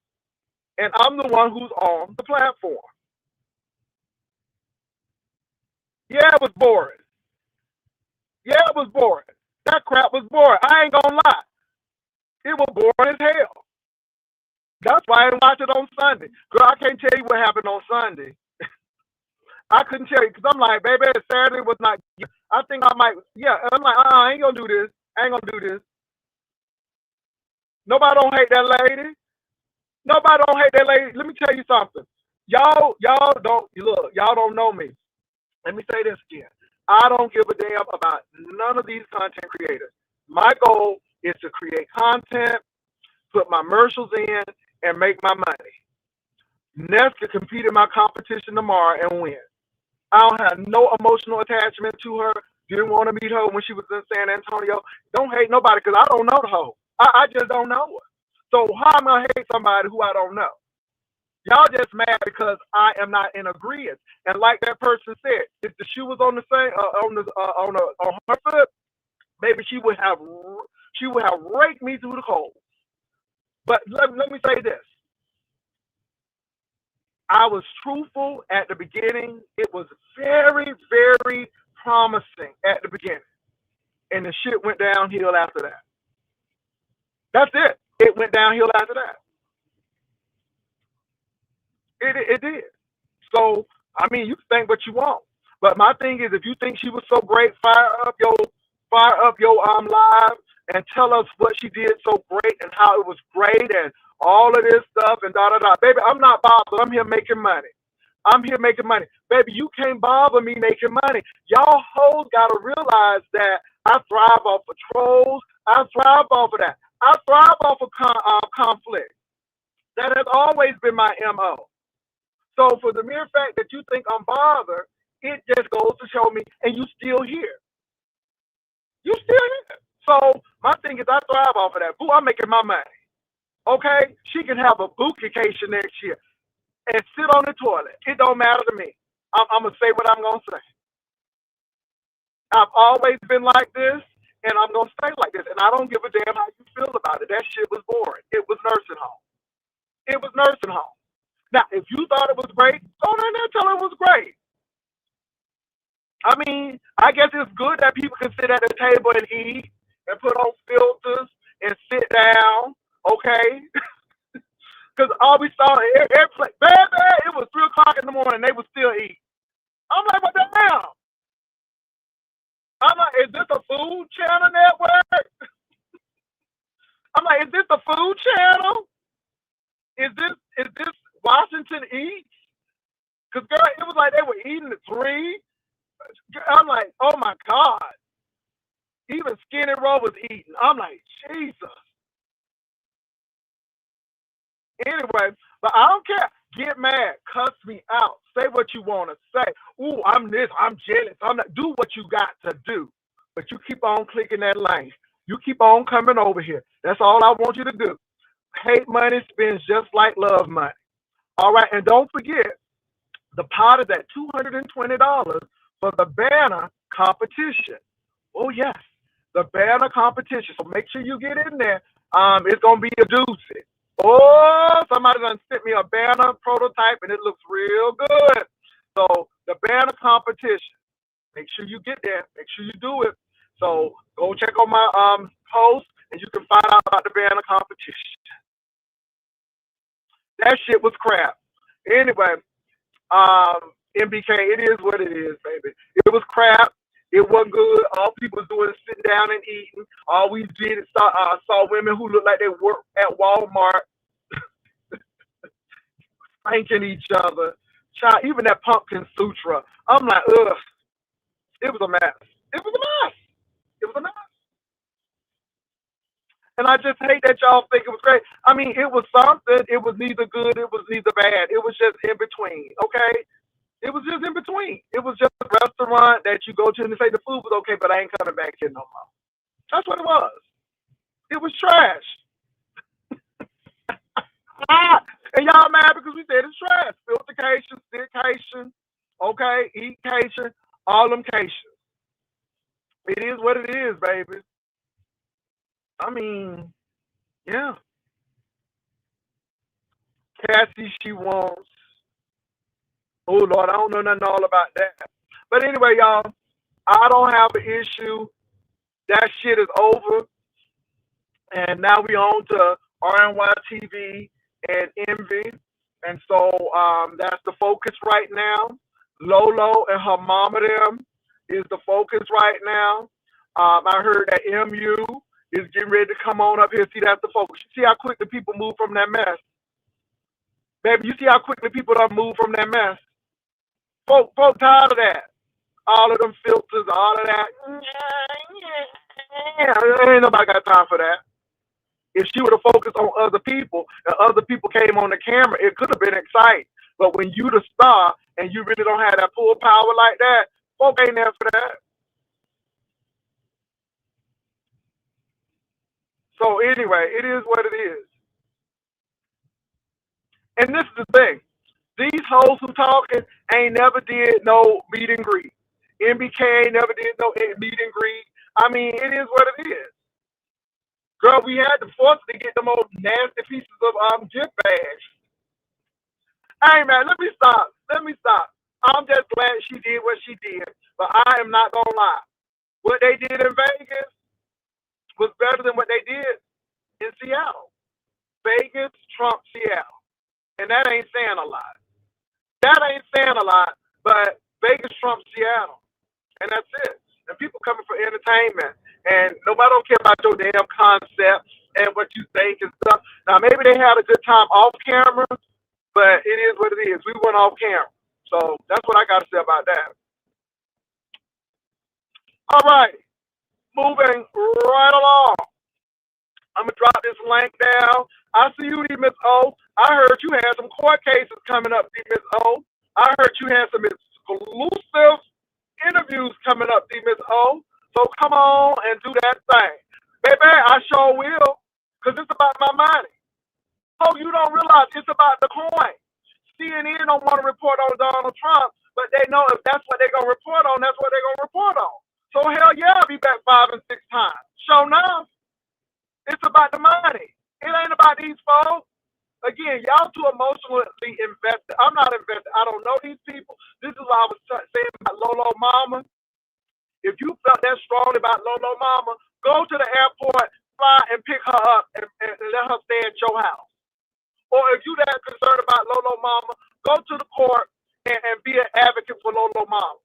And I'm the one who's on the platform. Yeah, it was boring. Yeah, it was boring. That crap was boring. I ain't going to lie. It was boring as hell. That's why I didn't watch it on Sunday. Girl, I can't tell you what happened on Sunday. I couldn't tell you because I'm like, baby, Saturday was not. I think I might. Yeah, I'm like, I ain't gonna do this. I ain't gonna do this. Nobody don't hate that lady. Nobody don't hate that lady. Let me tell you something. Y'all don't look. Y'all don't know me. Let me say this again. I don't give a damn about none of these content creators. My goal is to create content, put my commercials in, and make my money. Ness could compete in my competition tomorrow and win. I don't have no emotional attachment to her. Didn't want to meet her when she was in San Antonio. Don't hate nobody because I don't know the hoe. I just don't know her. So how am I going to hate somebody who I don't know? Y'all just mad because I am not in agreement. And like that person said, if the shoe was on the same on her foot, maybe she would have raked me through the coals. But let me say this: I was truthful at the beginning. It was very, very promising at the beginning, and the shit went downhill after that. That's it. It went downhill after that. It did. So I mean, you can think what you want, but my thing is, if you think she was so great, fire up your live and tell us what she did so great and how it was great and all of this stuff and da da da. Baby, I'm not bothered. I'm here making money. I'm here making money. Baby, you can't bother me making money. Y'all hoes gotta realize that I thrive off of trolls. I thrive off of that. I thrive off of conflict. That has always been my MO. So for the mere fact that you think I'm bothered, it just goes to show me, and you still here. You still here. So my thing is, I thrive off of that. Boo, I'm making my money. Okay? She can have a vacation next year and sit on the toilet. It don't matter to me. I'm going to say what I'm going to say. I've always been like this, and I'm going to stay like this. And I don't give a damn how you feel about it. That shit was boring. It was nursing home. It was nursing home. Now, if you thought it was great, go in there and tell her it was great. I mean, I guess it's good that people can sit at the table and eat and put on filters and sit down, okay? Because all we saw in every place, baby, it was 3 o'clock in the morning, they would still eat. I'm like, what the hell? I'm like, is this a food channel network? I'm like, is this a food channel? Is this Washington Eats? Because, girl, it was like they were eating at 3. I'm like, oh, my God. Even Skinny Row was eating. I'm like, Jesus. Anyway, but I don't care. Get mad. Cuss me out. Say what you want to say. Ooh, I'm this. I'm jealous. I'm not. Do what you got to do. But you keep on clicking that link. You keep on coming over here. That's all I want you to do. Hate money spends just like love money. All right. And don't forget, the pot is at $220 for the banner competition. Oh, yes. The banner competition. So make sure you get in there. It's going to be a doozy. Oh, somebody done sent me a banner prototype and it looks real good. So the banner competition. Make sure you get there. Make sure you do it. So go check on my post and you can find out about the banner competition. That shit was crap. Anyway, MBK, it is what it is, baby. It was crap. It wasn't good. All people was doing is sitting down and eating. All we did is saw women who looked like they worked at Walmart spanking each other. Child, even that pumpkin sutra. I'm like, ugh. It was a mess. It was a mess. It was a mess. And I just hate that y'all think it was great. I mean, it was something. It was neither good. It was neither bad. It was just in between. Okay. It was just in between. It was just a restaurant that you go to and they say the food was okay, but I ain't coming back here no more. That's what it was. It was trash. And y'all mad because we said it's trash. Filtercation, stickcation, okay, eatcation, all them cations. It is what it is, baby. I mean, yeah. Cassie, she wants. Oh Lord, I don't know nothing all about that. But anyway, y'all, I don't have an issue. That shit is over. And now we on to RNY TV and Envy. And so that's the focus right now. Lolo and her mama them is the focus right now. I heard that MU is getting ready to come on up here. See, that's the focus. See how quick the people move from that mess. Baby, you see how quickly people don't move from that mess. Folk tired of that. All of them filters, all of that. Ain't nobody got time for that. If she would have focused on other people and other people came on the camera, it could have been exciting. But when you the star and you really don't have that pull power like that, folk ain't there for that. So anyway, it is what it is. And this is the thing. These hoes who talking ain't never did no meet and greet. MBK ain't never did no meet and greet. I mean, it is what it is. Girl, we had to force to get the most nasty pieces of gift bags. Hey man, let me stop. Let me stop. I'm just glad she did what she did. But I am not gonna lie. What they did in Vegas was better than what they did in Seattle. Vegas trumped Seattle. And that ain't saying a lot. That ain't saying a lot, but Vegas trumps Seattle. And that's it. And people coming for entertainment. And nobody don't care about your damn concept and what you think and stuff. Now maybe they had a good time off camera, but it is what it is. We went off camera. So that's what I got to say about that. All right. Moving right along. I'm going to drop this link down. I see you, Miss O. I heard you had some court cases coming up, Miss O. I heard you had some exclusive interviews coming up, Miss O. So come on and do that thing. Baby, I sure will, because it's about my money. Oh, you don't realize it's about the coin. CNN don't want to report on Donald Trump, but they know if that's what they're going to report on, that's what they're going to report on. So hell yeah, I'll be back 5 and 6 times. Sure enough, it's about the money. It ain't about these folks. Again, y'all too emotionally invested. I'm not invested. I don't know these people. This is what I was saying about Lolo Mama. If you felt that strongly about Lolo Mama, go to the airport, fly and pick her up and let her stay at your house. Or if you that concerned about Lolo Mama, go to the court and be an advocate for Lolo Mama.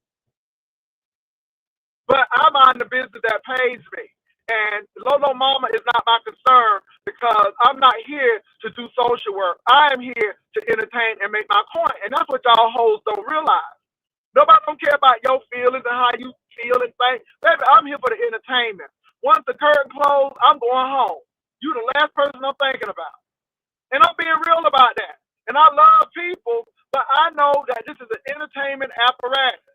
But I'm on the business that pays me. And Lolo Mama is not my concern because I'm not here to do social work. I am here to entertain and make my coin. And that's what y'all hoes don't realize. Nobody don't care about your feelings and how you feel and think. Baby, I'm here for the entertainment. Once the curtain closed, I'm going home. You the last person I'm thinking about. And I'm being real about that. And I love people, but I know that this is an entertainment apparatus.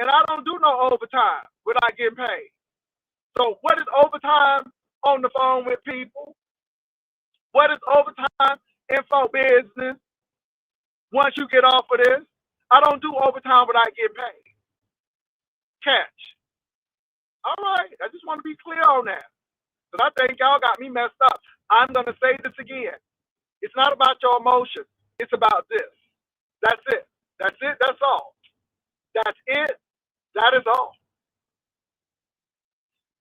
And I don't do no overtime without getting paid. So what is overtime on the phone with people? What is overtime info business once you get off of this? I don't do overtime without getting paid. Catch. All right. I just want to be clear on that. Because I think y'all got me messed up. I'm going to say this again. It's not about your emotions. It's about this. That's it. That's it. That's all. That's it. That is all.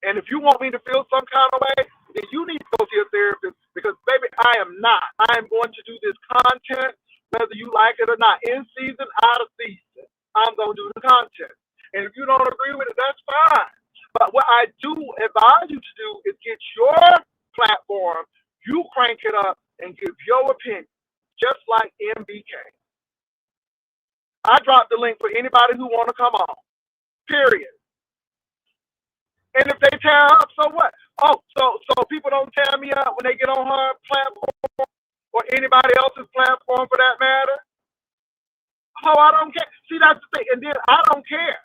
And if you want me to feel some kind of way, then you need to go see a therapist because, baby, I am not. I am going to do this content whether you like it or not. In season, out of season, I'm going to do the content. And if you don't agree with it, that's fine. But what I do advise you to do is get your platform, you crank it up, and give your opinion, just like MBK. I dropped the link for anybody who want to come on, period. And if they tear up, so what? Oh, so people don't tear me up when they get on her platform or anybody else's platform for that matter? Oh, I don't care. See, that's the thing. And then I don't care.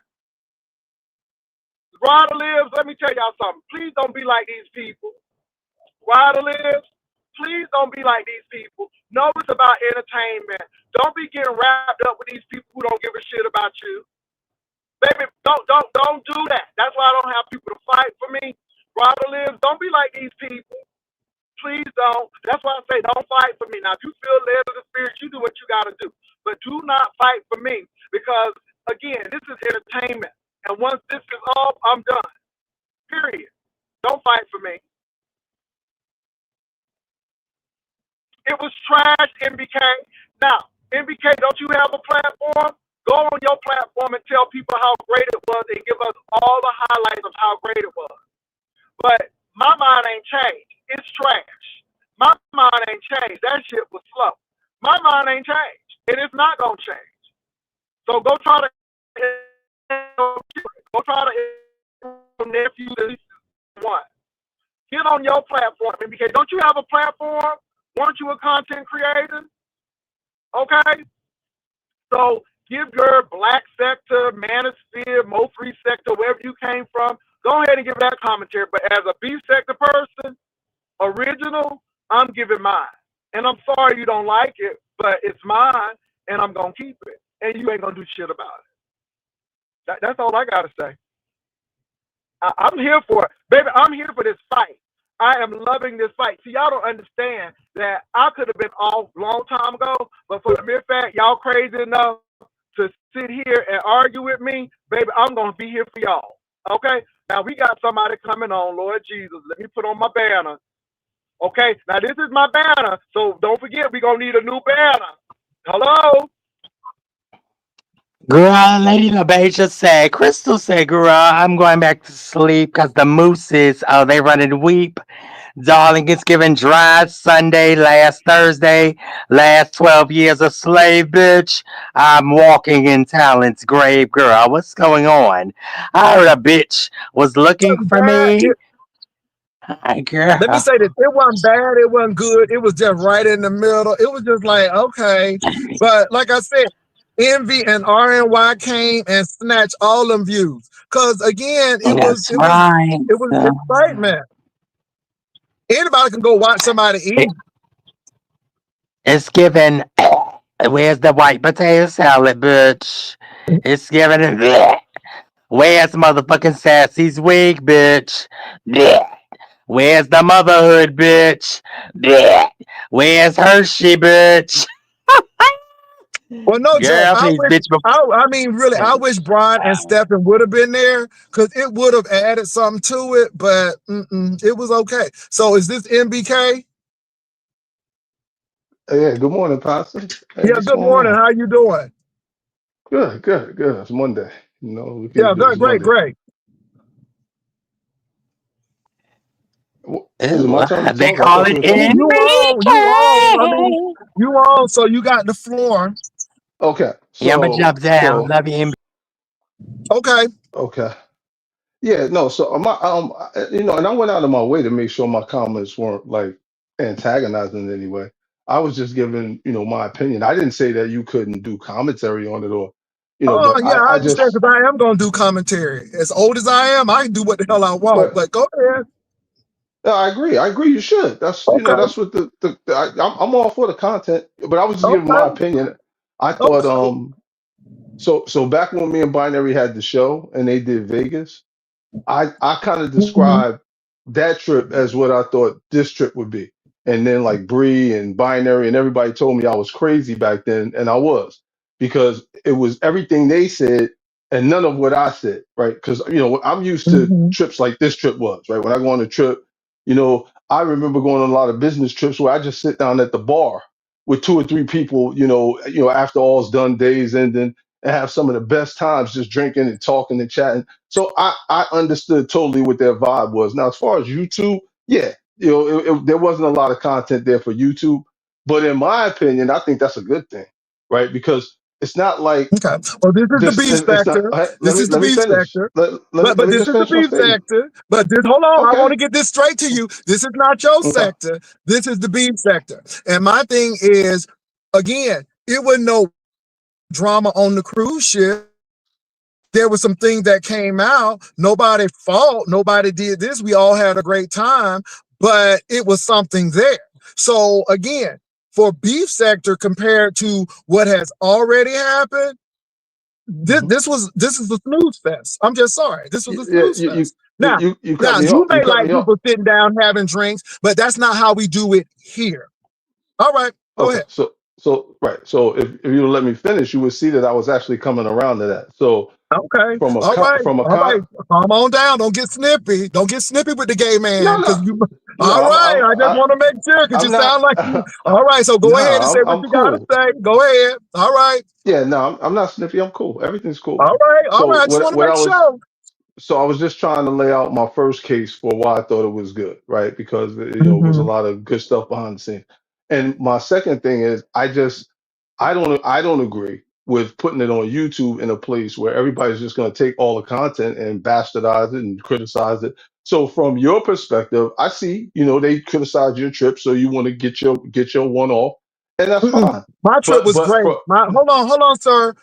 Ryder Lives, let me tell y'all something. Please don't be like these people. Ryder Lives, please don't be like these people. No, it's about entertainment. Don't be getting wrapped up with these people who don't give a shit about you. Baby, don't do that. That's why I don't have people to fight for me. Ryder Lives, don't be like these people. Please don't. That's why I say don't fight for me. Now, if you feel led of the spirit, you do what you got to do. But do not fight for me because, again, this is entertainment. And once this is off, I'm done. Period. Don't fight for me. It was trash, MBK. Now, MBK, don't you have a platform? Go on your platform and tell people how great it was and give us all the highlights of how great it was. But my mind ain't changed. It's trash. My mind ain't changed. That shit was slow. My mind ain't changed. And it's not going to change. So go try to nephew this one. Get on your platform, MBK. Don't you have a platform? Weren't you a content creator? Okay? So give your black sector, manosphere, Mo3 sector, wherever you came from, go ahead and give that commentary. But as a B sector person, original, I'm giving mine. And I'm sorry you don't like it, but it's mine, and I'm gonna keep it, and you ain't gonna do shit about it. That's all I gotta say. I'm here for it, baby. I'm here for this fight. I am loving this fight. See, y'all don't understand that I could have been off long time ago, but for the mere fact y'all crazy enough to sit here and argue with me, baby, I'm gonna be here for y'all. Okay? Now we got somebody coming on, Lord Jesus. Let me put on my banner. Okay? Now this is my banner, so don't forget we're gonna need a new banner. Hello? Girl, Lady LaBeija said, Crystal said, girl, I'm going back to sleep because the mooses, oh, they running weep. Darling, it's given dry Sunday, last Thursday, last 12 years a slave, bitch. I'm walking in talent's grave, girl. What's going on? I heard a bitch was looking Wasn't for bad. me. Hi, Let me girl. say this: it wasn't bad, it wasn't good, it was just right in the middle. It was just like okay, but like I said, Envy and RNY came and snatched all them views. Cause again, it was That's it was right. it was excitement. Anybody can go watch somebody eat. It- it's given. Where's the white potato salad, bitch? It's given. Where's motherfucking Sassy's wig, bitch? Blech. Where's the motherhood, bitch? Blech. Where's Hershey, bitch? Well, no joke. Girl, please, bitch. I mean, really, I wish Brian and Stephen would have been there because it would have added something to it. But it was okay. So, is this MBK? Yeah, good morning, Pastor. Hey, Yeah. what's Good going morning. on? How you doing? Good, good, good. It's Monday. You know, we Yeah. can't do Good. this Great. Monday. Great. Is it my Ooh, turn to they talk? I call thought you it were talking. You on? You on? I mean, NBK. you on? So you got the floor. Okay, Yeah, I'm gonna jump down. Love you, NBK. Okay. okay. Yeah, no, so you know, and I went out of my way to make sure my comments weren't like antagonizing in any way. I was just giving, you know, my opinion. I didn't say that you couldn't do commentary on it or, you know, Oh but yeah, I I understand just, because I am gonna do commentary. As old as I am, I can do what the hell I want. but But go ahead. no, I agree. I agree. You should. That's you know Okay. that's what I'm all for the content, but I was just giving my Okay. opinion. I thought Okay. so back when me and Binary had the show and they did Vegas, I kind of Mhm. described that trip as what I thought this trip would be. And then like Bree and Binary and everybody told me I was crazy back then, and I was because it was everything they said and none of what I said, right? Because you know I'm used to Mhm. trips like this trip was, right? When I go on a trip, you know, I remember going on a lot of business trips where I just sit down at the bar with two or three people, you know, after all's done, days ending, and have some of the best times just drinking and talking and chatting. So I understood totally what their vibe was. Now, as far as YouTube, yeah, you know, there wasn't a lot of content there for YouTube, but in my opinion, I think that's a good thing, right? Because it's not like Okay. Well, this is the this. beef It's not. factor. Let This me is the let me beef finish. factor. Let But me this just is the finish my beef statement. factor. But this hold on, I want Okay. to get this straight to you. This is not your Okay. sector. This is the beef sector. And my thing is, again, it was no drama on the cruise ship. There was some things that came out. Nobody fought. Nobody did this. We all had a great time, but it was something there. So again, for beef sector compared to what has already happened, Mhm. this is the snooze fest. I'm just sorry. This was a Yeah, snooze fest. Now, you cut now me you off. You may cut like me off. people sitting down having drinks, but that's not how we do it here. All right, go Okay. ahead. So right. So if you would let me finish, you would see that I was actually coming around to that. So Okay. from a All con right. from a All con right. Calm on down. Don't get snippy. Don't get snippy with the gay man. no Cause no you no all right. I just want to make sure because you I'm not sound like you all right. So go no ahead and say what I'm you gotta cool. say. Go ahead. All right. Yeah, no, I'm not sniffy. I'm cool. Everything's cool. All right. All So right. I just want to what make I was sure. so I was just trying to lay out my first case for why I thought it was good, right? Because you know it was a Mm-hmm. lot of good stuff behind the scenes. And my second thing is I don't agree with putting it on YouTube in a place where everybody's just going to take all the content and bastardize it and criticize it. So from your perspective, I see, you know, they criticize your trip, so you want to get your one off, and that's Mm-mm. fine. My trip was But great. for Hold on, sir.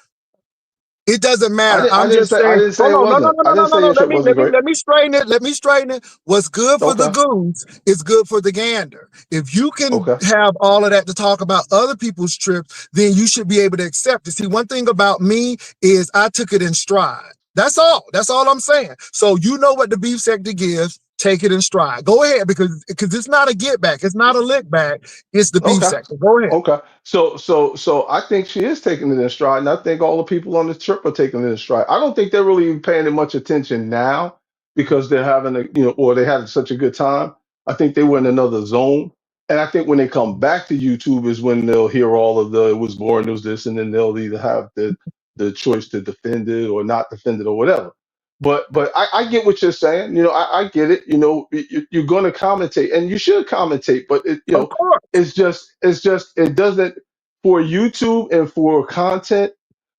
It doesn't matter. I I'm didn't just say saying. it Hold on. No, no, wasn't. no, I no, no, didn't no, say no. your Let trip me wasn't great. strain it. Let me strain it. What's good for the Okay. goose is good for the gander. If you can Okay. have all of that to talk about other people's trips, then you should be able to accept it. See, one thing about me is I took it in stride. That's all. That's all I'm saying. So you know what the beef sector gives. Take it in stride. Go ahead, because it's not a get back. It's not a lick back. It's the beef Okay. sector. Go ahead. Okay. So I think she is taking it in stride, and I think all the people on the trip are taking it in stride. I don't think they're really even paying it much attention now because they're having or they had such a good time. I think they were in another zone. And I think when they come back to YouTube is when they'll hear all of the it was boring, it was this, and then they'll either have the choice to defend it or not defend it or whatever. But I get what you're saying. I get it. You're going to commentate, and you should commentate. But Of course. it's just it doesn't for YouTube and for content.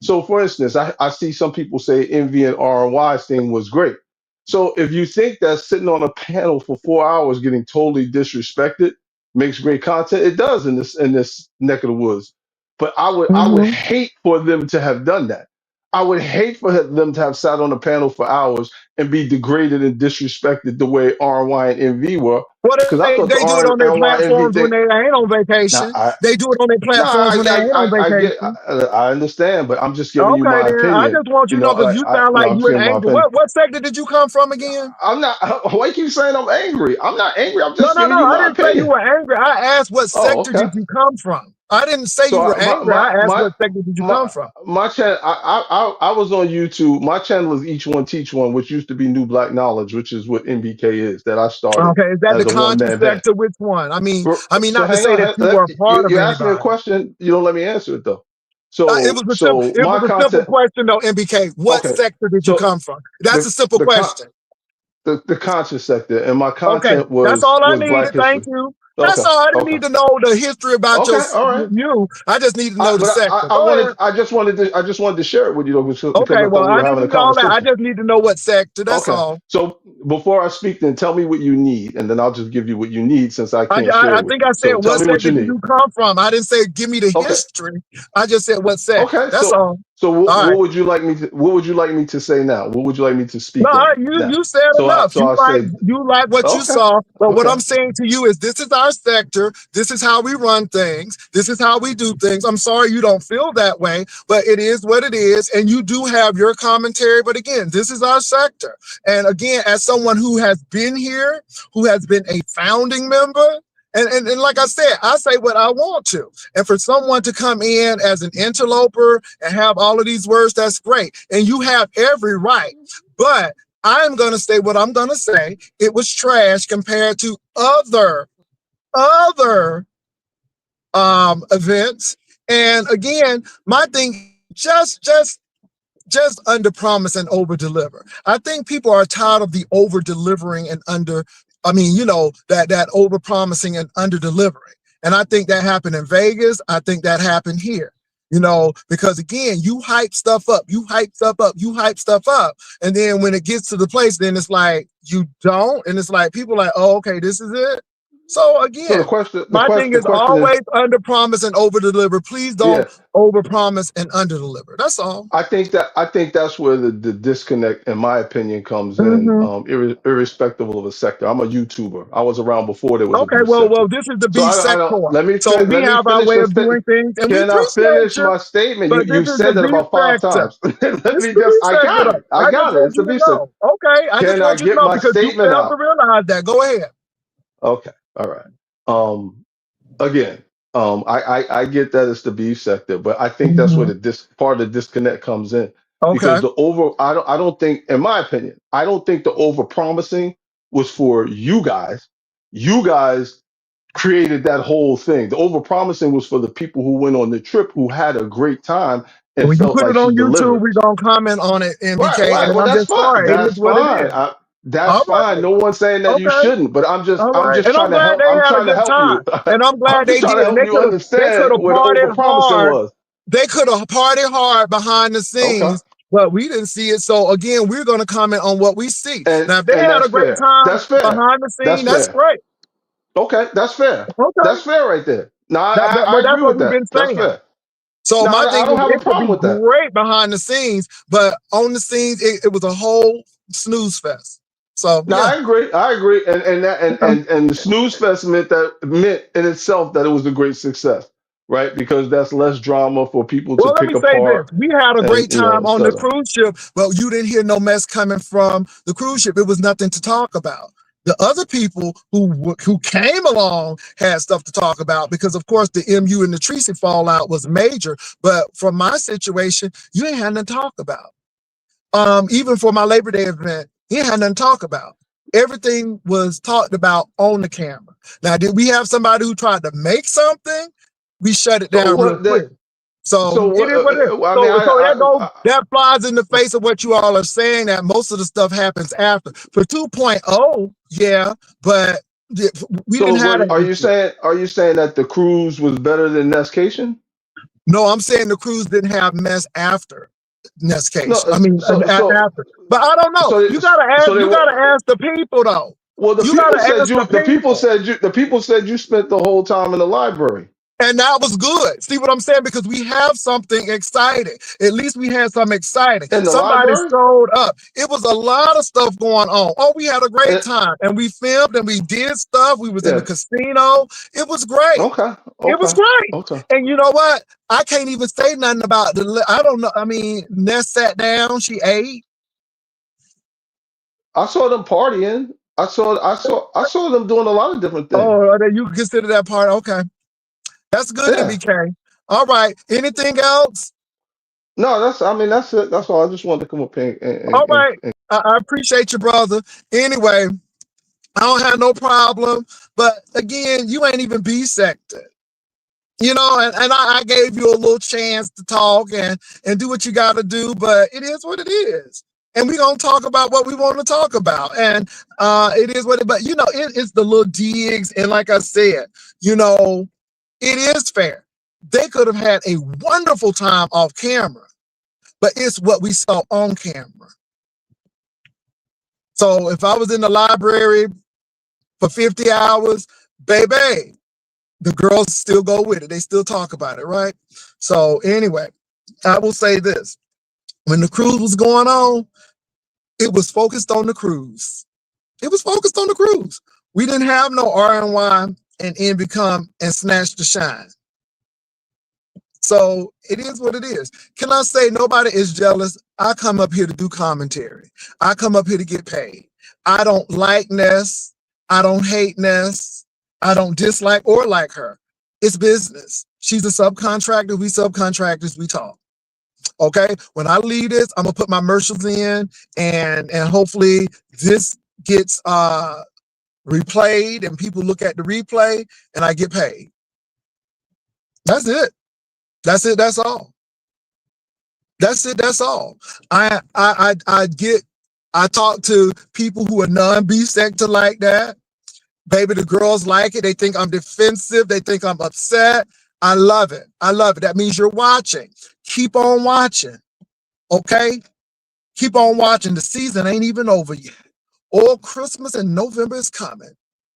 So for instance, I see some people say Envy and RNY's thing was great. So if you think that sitting on a panel for 4 hours getting totally disrespected makes great content, it does in this neck of the woods. But I would Mhm. hate for them to have done that. I would hate for them to have sat on a panel for hours and be degraded and disrespected the way RNY and NV were. Well, Because I thought the they do it on their RNY and NV platforms when thing. they ain't on Now, vacation. They do it on their no, platforms when they ain't on I get, vacation. I understand, but I'm just giving you Okay, my then. I opinion. just want you to know because you sound like I'm you just in giving my anger. opinion. What sector did you come from again? I'm not. Why you keep saying I'm angry? I'm not angry. I'm No, just no, giving no. you I my didn't say you opinion. were angry. I asked what Oh, sector okay. did you come from? I didn't say you So were my angry. my I asked my what sector did you come my from? my channel. I was on YouTube. My channel is Each One Teach One, which used to be New Black Knowledge, which is what NBK is. That I started Okay, is that as the a one conscious man band. sector? Which one? I mean, So not to hang say on. that you were a part of You asked me a anybody. question. You don't let me answer it though. It So was a simple. so It was my a simple content. question though. MBK, what Okay. sector did you So come from? That's a the simple the con question. the conscious sector, and my Okay, content that's was all I was Black needed. Thank history. you. That's Okay. all. I didn't Okay. need to know the history about Okay. All right. you. I just need to know the But sector. Go ahead. I just wanted to share it with you though, because Okay, I well, thought we I were didn't having a need all that. I conversation. just need to know what sector. That's Okay. all. So before I speak, then tell me what you need, and then I'll just give you what you need since I I, can't I, share I it with think I you. said So tell what me what sector you did need. you come from. I didn't say give me the Okay. history. I just said what sector. Okay. That's all. All What right. would you like me to say now? What would you like me to No, speak on you now? you said enough. So I say You like what you okay. saw, but what Okay. I'm saying to you is this is our sector. This is how we run things. This is how we do things. I'm sorry you don't feel that way, but it is what it is, and you do have your commentary. But again, this is our sector, and again, as someone who has been here, who has been a founding member. And like I say what I want to. And for someone to come in as an interloper and have all of these words, that's great. And you have every right. But I'm going to say what I'm going to say. It was trash compared to other events. And again, my thing just under promise and over deliver. I think people are tired of the over delivering and under. I mean, that over promising and under delivering. And I think that happened in Vegas. I think that happened here. Because again, you hype stuff up, you hype stuff up, you hype stuff up. And then when it gets to the place, then it's like you don't. And it's like people are like, oh, okay, this is it. So So again, the my thing is question is, always under promise and over deliver. Please yeah. don't over promise and under deliver. That's all. I think that's where the disconnect, in my opinion, comes in. Mm-hmm. Irrespective of a sector, I'm a YouTuber. I was around before there was a Okay, beef well, sector. this is the So beef I don't. sector. So we Let me have our finish way the of doing statement. things, and we Can I appreciate finish you. my statement? But this You is the said it beef about five sector. times. Let It's me the just. beef I sector, got it. though. I I just got it. want It's you the to beef sector. know. Okay, I just Can I want you to get know my because you statement failed to out? realize that. Go ahead. Okay. All right. Again, I get that it's the beef sector, but I think that's where Mhm. the part of the disconnect comes in because Okay. I don't think, in my opinion, I don't think the over promising was for you guys. You guys created that whole thing. The over promising was for the people who went on the trip who had a great time and When you felt put like it she on YouTube, delivered. we're going to comment on it, Right, MBK, right. and Well, I'm that's just fine. sorry. It is That's what it fine. is. That's All fine. right. No one's saying that you Okay. shouldn't, but All I'm right. just And I'm trying to glad help. they I'm had a trying to good help time. you. And I'm I'm glad just they trying did. to And help you they could understand have what the partied overpromising hard. was. They could have partied hard behind the Okay. scenes, but we didn't see it. So again, we're going to comment on what we see. Now, if they And had that's a great fair. time That's fair. behind the That's scene, that's fair. great. Okay, that's fair. Okay. That's fair right there. No, But I agree that's what with we've that. been That's saying. fair. So No, my I thing don't is, have a it could problem be with that. great behind the scenes, but on the scenes, it was a whole snooze fest. So No, yeah. I agree. I agree. And the snooze fest meant in itself that it was a great success, right? Because that's less drama for people to Well, let me pick say this. apart We had a and great time et on the cetera. cruise ship, but you didn't hear no mess coming from the cruise ship. It was nothing to talk about. The other people who came along had stuff to talk about because, of course, the MU and the Tracy fallout was major. But from my situation, you ain't had nothing to talk about. Even for my Labor Day event, you ain't had nothing to talk about. Everything was talked about on the camera. Now, did we have somebody who tried to make something? We shut it So down real what quick. that So so it what is what it is. I mean So I that flies in the face of what you all are saying, that most of the stuff happens after. For 2.0, yeah, but we so didn't have what that issue. are you saying that the cruise was better than NESSCATION? No, I'm saying the cruise didn't have mess after No, Nescation. I mean, so after. But I don't know. so they, You gotta ask. so they You gotta were ask the people though. well You gotta ask the people. the people said you spent the whole time in the library. And that was good. See what I'm saying? Because we have something exciting. At least we had something exciting. In the Somebody library? showed up. It was a lot of stuff going on. Oh, we had a great Eh, time. And we filmed and we did stuff. We was in the yeah. casino. It was great. Okay. It was Okay. great. Okay. And you know what? I can't even say nothing about I don't know. I mean, Ness sat down. She ate. I saw them partying. I saw them doing a lot of different things. Oh, then you consider that part. Okay. That's good, Yeah. MBK. All right. Anything else? No, that's it. That's all. I just wanted to come up here All right. I appreciate you, brother. Anyway, I don't have no problem. But again, you ain't even B-sected. You know, and I gave you a little chance to talk and do what you got to do, but it is what it is. And we're going to talk about what we want to talk about. And it is what it, but you know, it's the little digs. And like I said, you know, it is fair. They could have had a wonderful time off camera, but it's what we saw on camera. So if I was in the library for 50 hours, baby, the girls still go with it. They still talk about it, right? So anyway, I will say this. When the cruise was going on, it was focused on the cruise. It was focused on the cruise. We didn't have no R&Y and Envy come and snatch the shine. So it is what it is. Can I say nobody is jealous? I come up here to do commentary. I come up here to get paid. I don't like Ness. I don't hate Ness. I don't dislike or like her. It's business. She's a subcontractor. We subcontractors, we talk. Okay. When I leave this, I'm gonna put my commercials in and hopefully this gets replayed and people look at the replay and I get paid. That's it. That's it. That's all. That's it. That's all. I talk to people who are non-B-sector like that. Baby, the girls like it. They think I'm defensive. They think I'm upset. I love it. I love it. That means you're watching. Keep on watching. Okay? Keep on watching. The season ain't even over yet. All Christmas in November is coming.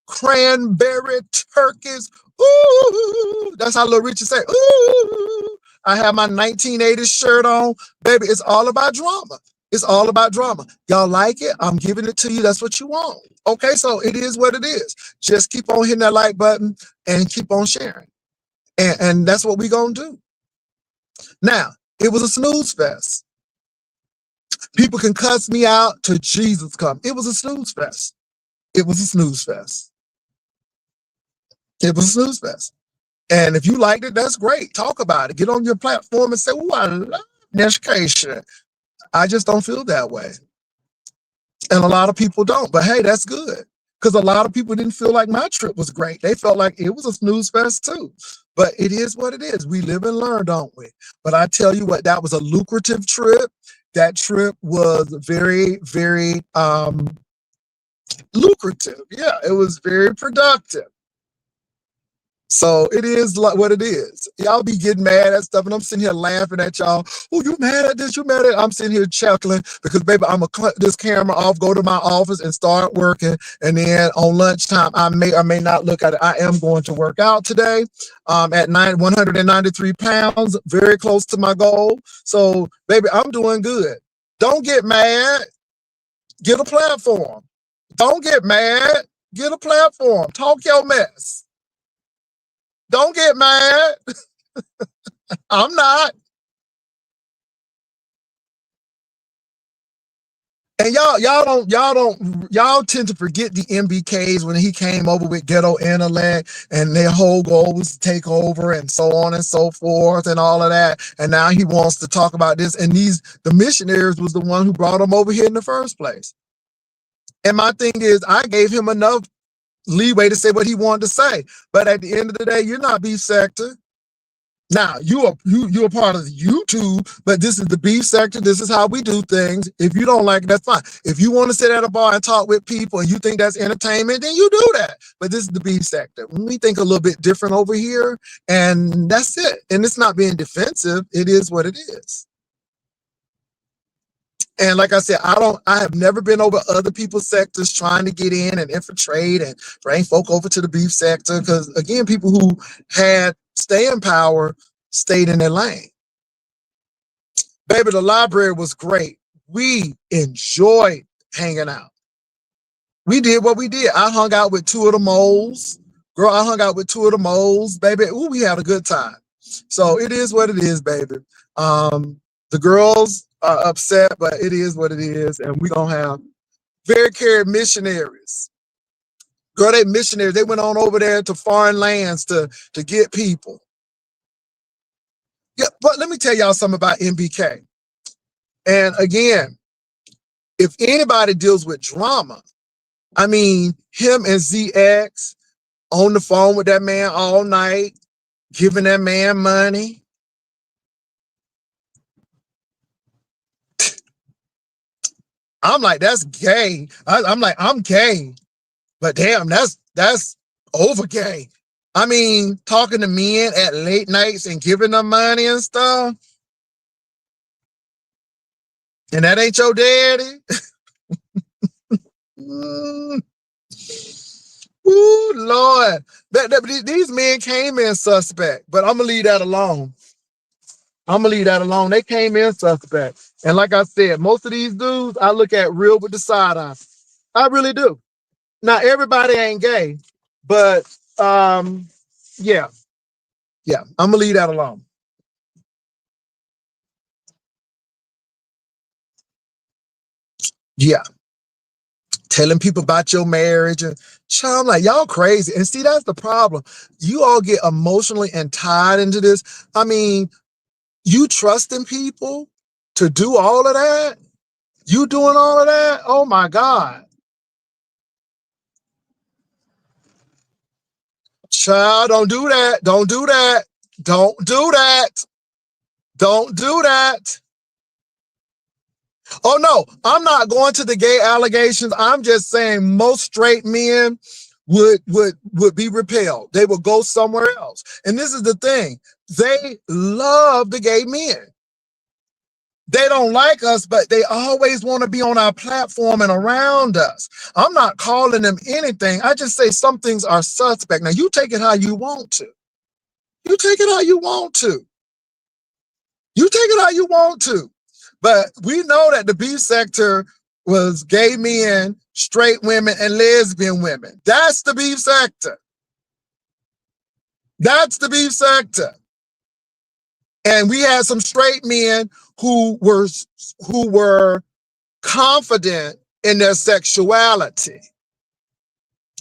Cranberry turkeys. Ooh. That's how Little Richard say, ooh. I have my 1980's shirt on. Baby, it's all about drama. It's all about drama. Y'all like it? I'm giving it to you. That's what you want. Okay, so it is what it is. Just keep on hitting that like button and keep on sharing. And that's what we're going to do. Now, it was a snooze fest. People can cuss me out till Jesus come. It was a snooze fest. It was a snooze fest. It was a snooze fest. And if you liked it, that's great. Talk about it. Get on your platform and say, oh, I love NESSCATION. I just don't feel that way. And a lot of people don't. But hey, that's good. Because a lot of people didn't feel like my trip was great. They felt like it was a snooze fest too. But it is what it is. We live and learn, don't we? But I tell you what, that was a lucrative trip. That trip was very, very lucrative. Yeah, it was very productive. So it is like what it is. Y'all be getting mad at stuff, and I'm sitting here laughing at y'all. Oh, you mad at this? You mad at? I'm sitting here chuckling because, baby, I'm gonna cut this camera off, go to my office, and start working. And then on lunchtime, I may or may not look at it. I am going to work out today. At 193 pounds, very close to my goal. So, baby, I'm doing good. Don't get mad. Get a platform. Don't get mad. Get a platform. Talk your mess. Don't get mad. I'm not. And y'all tend to forget the MBKs when he came over with ghetto intellect and their whole goal was to take over and so on and so forth and all of that. And now he wants to talk about this. And the missionaries was the one who brought him over here in the first place. And my thing is, I gave him enough leeway to say what he wanted to say. But at the end of the day, you're not beef sector. Now you're a part of the YouTube, but this is the beef sector. This is how we do things. If you don't like it, that's fine. If you want to sit at a bar and talk with people and you think that's entertainment, then you do that. But this is the beef sector. We think a little bit different over here, and that's it. And it's not being defensive. It is what it is. And like I said, I have never been over other people's sectors trying to get in and infiltrate and bring folk over to the beef sector. Because again, people who had staying power stayed in their lane. Baby, the library was great. We enjoyed hanging out. We did what we did. I hung out with two of the moles. Girl, I hung out with two of the moles, baby. Ooh, we had a good time. So it is what it is, baby. The girls are upset, but it is what it is. And we're going to have very cared missionaries. Girl, they missionaries. They went on over there to foreign lands to get people. Yeah, but let me tell y'all something about MBK. And again, if anybody deals with drama, I mean, him and ZX on the phone with that man all night, giving that man money. I'm like, that's gay. I'm like, I'm gay. But damn, that's over gay. I mean, talking to men at late nights and giving them money and stuff. And that ain't your daddy. Ooh, Lord. These men came in suspect, but I'm going to leave that alone. I'm going to leave that alone. They came in suspect. And like I said, most of these dudes, I look at real with the side eye. I really do. Now, everybody ain't gay, but yeah. I'm going to leave that alone. Yeah. Telling people about your marriage and I'm like, y'all crazy. And see, that's the problem. You all get emotionally and tied into this. I mean, you trusting people to do all of that? You doing all of that? Oh my God. Child, don't do that. Don't do that. Don't do that. Don't do that. Oh no, I'm not going to the gay allegations. I'm just saying most straight men would be repelled. They would go somewhere else. And this is the thing. They love the gay men. They don't like us, but they always want to be on our platform and around us. I'm not calling them anything. I just say some things are suspect. Now, you take it how you want to. You take it how you want to. You take it how you want to. But we know that the beef sector was gay men, straight women, and lesbian women. That's the beef sector. That's the beef sector. And we had some straight men who were confident in their sexuality.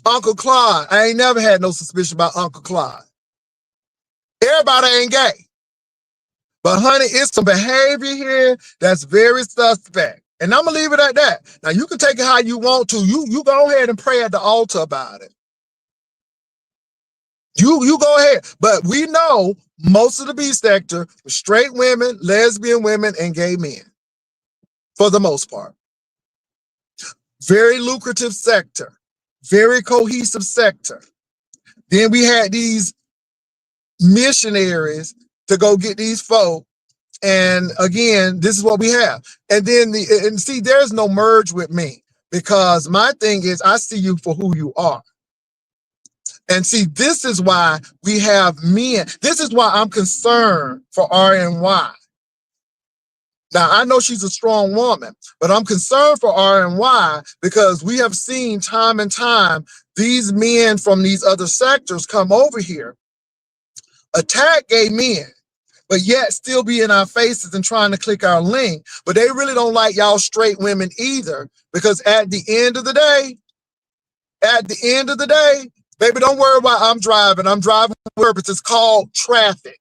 Uncle Clyde, I ain't never had no suspicion about Uncle Clyde. Everybody ain't gay. But honey, it's some behavior here that's very suspect. And I'm gonna leave it at that. Now you can take it how you want to. You go ahead and pray at the altar about it. You go ahead. But we know most of the beef sector was straight women, lesbian women, and gay men. For the most part. Very lucrative sector. Very cohesive sector. Then we had these missionaries to go get these folk. And again, this is what we have. And then and see, there's no merge with me, because my thing is I see you for who you are. And see, this is why we have men. This is why I'm concerned for RNY. Now, I know she's a strong woman, but I'm concerned for RNY because we have seen time and time these men from these other sectors come over here, attack gay men, but yet still be in our faces and trying to click our link. But they really don't like y'all straight women either, because at the end of the day, baby, don't worry about I'm driving with purpose. It's called traffic.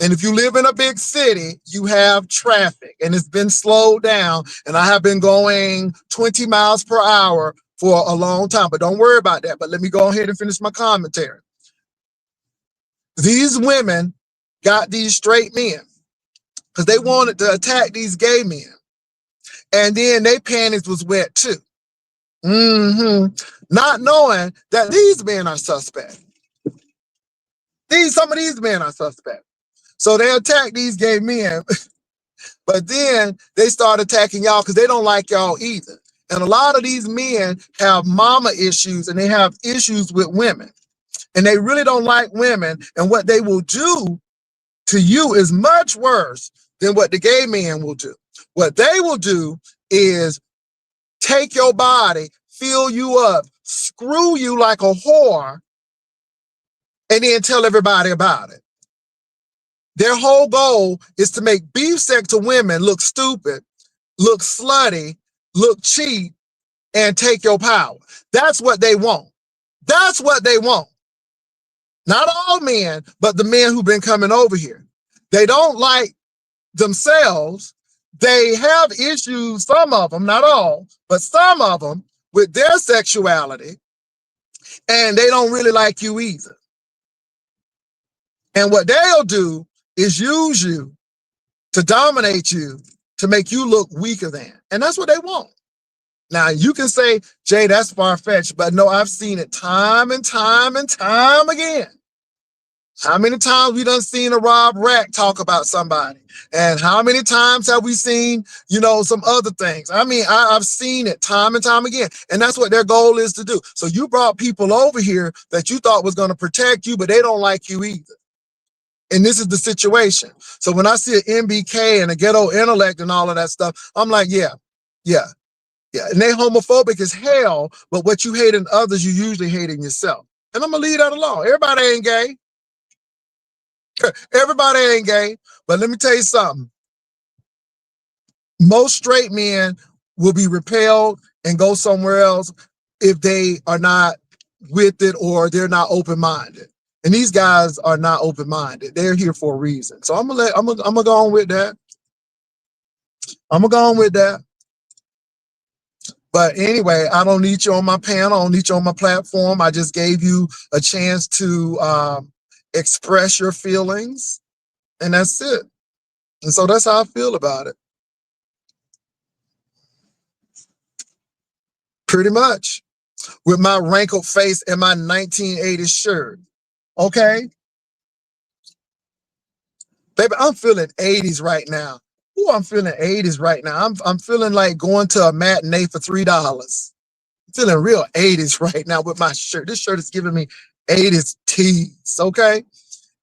And if you live in a big city, you have traffic, and it's been slowed down. And I have been going 20 miles per hour for a long time, but don't worry about that. But let me go ahead and finish my commentary. These women got these straight men because they wanted to attack these gay men. And then their panties was wet too. Not knowing that these men are suspect. Some of these men are suspect. So they attack these gay men, but then they start attacking y'all because they don't like y'all either. And a lot of these men have mama issues, and they have issues with women, and they really don't like women. And what they will do to you is much worse than what the gay men will do. What they will do is take your body, fill you up, screw you like a whore, and then tell everybody about it. Their whole goal is to make beef sex to women look stupid, look slutty, look cheap, and take your power. That's what they want. That's what they want. Not all men, but the men who've been coming over here. They don't like themselves. They have issues, some of them, not all, but some of them, with their sexuality, and they don't really like you either. And what they'll do is use you to dominate you, to make you look weaker than. And that's what they want. Now, you can say, Jay, that's far-fetched, but no, I've seen it time and time and time again. How many times we done seen a Rob Rack talk about somebody? And how many times have we seen, some other things? I mean, I've seen it time and time again. And that's what their goal is to do. So you brought people over here that you thought was going to protect you, but they don't like you either. And this is the situation. So when I see an MBK and a ghetto intellect and all of that stuff, I'm like, yeah. And they homophobic as hell, but what you hate in others, you usually hate in yourself. And I'm going to leave that alone. Everybody ain't gay. Everybody ain't gay. But let me tell you something. Most straight men will be repelled and go somewhere else if they are not with it or they're not open-minded. And these guys are not open-minded. They're here for a reason. So I'm gonna go on with that. But anyway, I don't need you on my panel. I don't need you on my platform. I just gave you a chance to express your feelings, and that's it. And so that's how I feel about it. Pretty much. With my wrinkled face and my 1980s shirt. Okay? Baby, I'm feeling 80s right now. Ooh, I'm feeling 80s right now. I'm feeling like going to a matinee for $3. I'm feeling real 80s right now with my shirt. This shirt is giving me 80s tease, okay?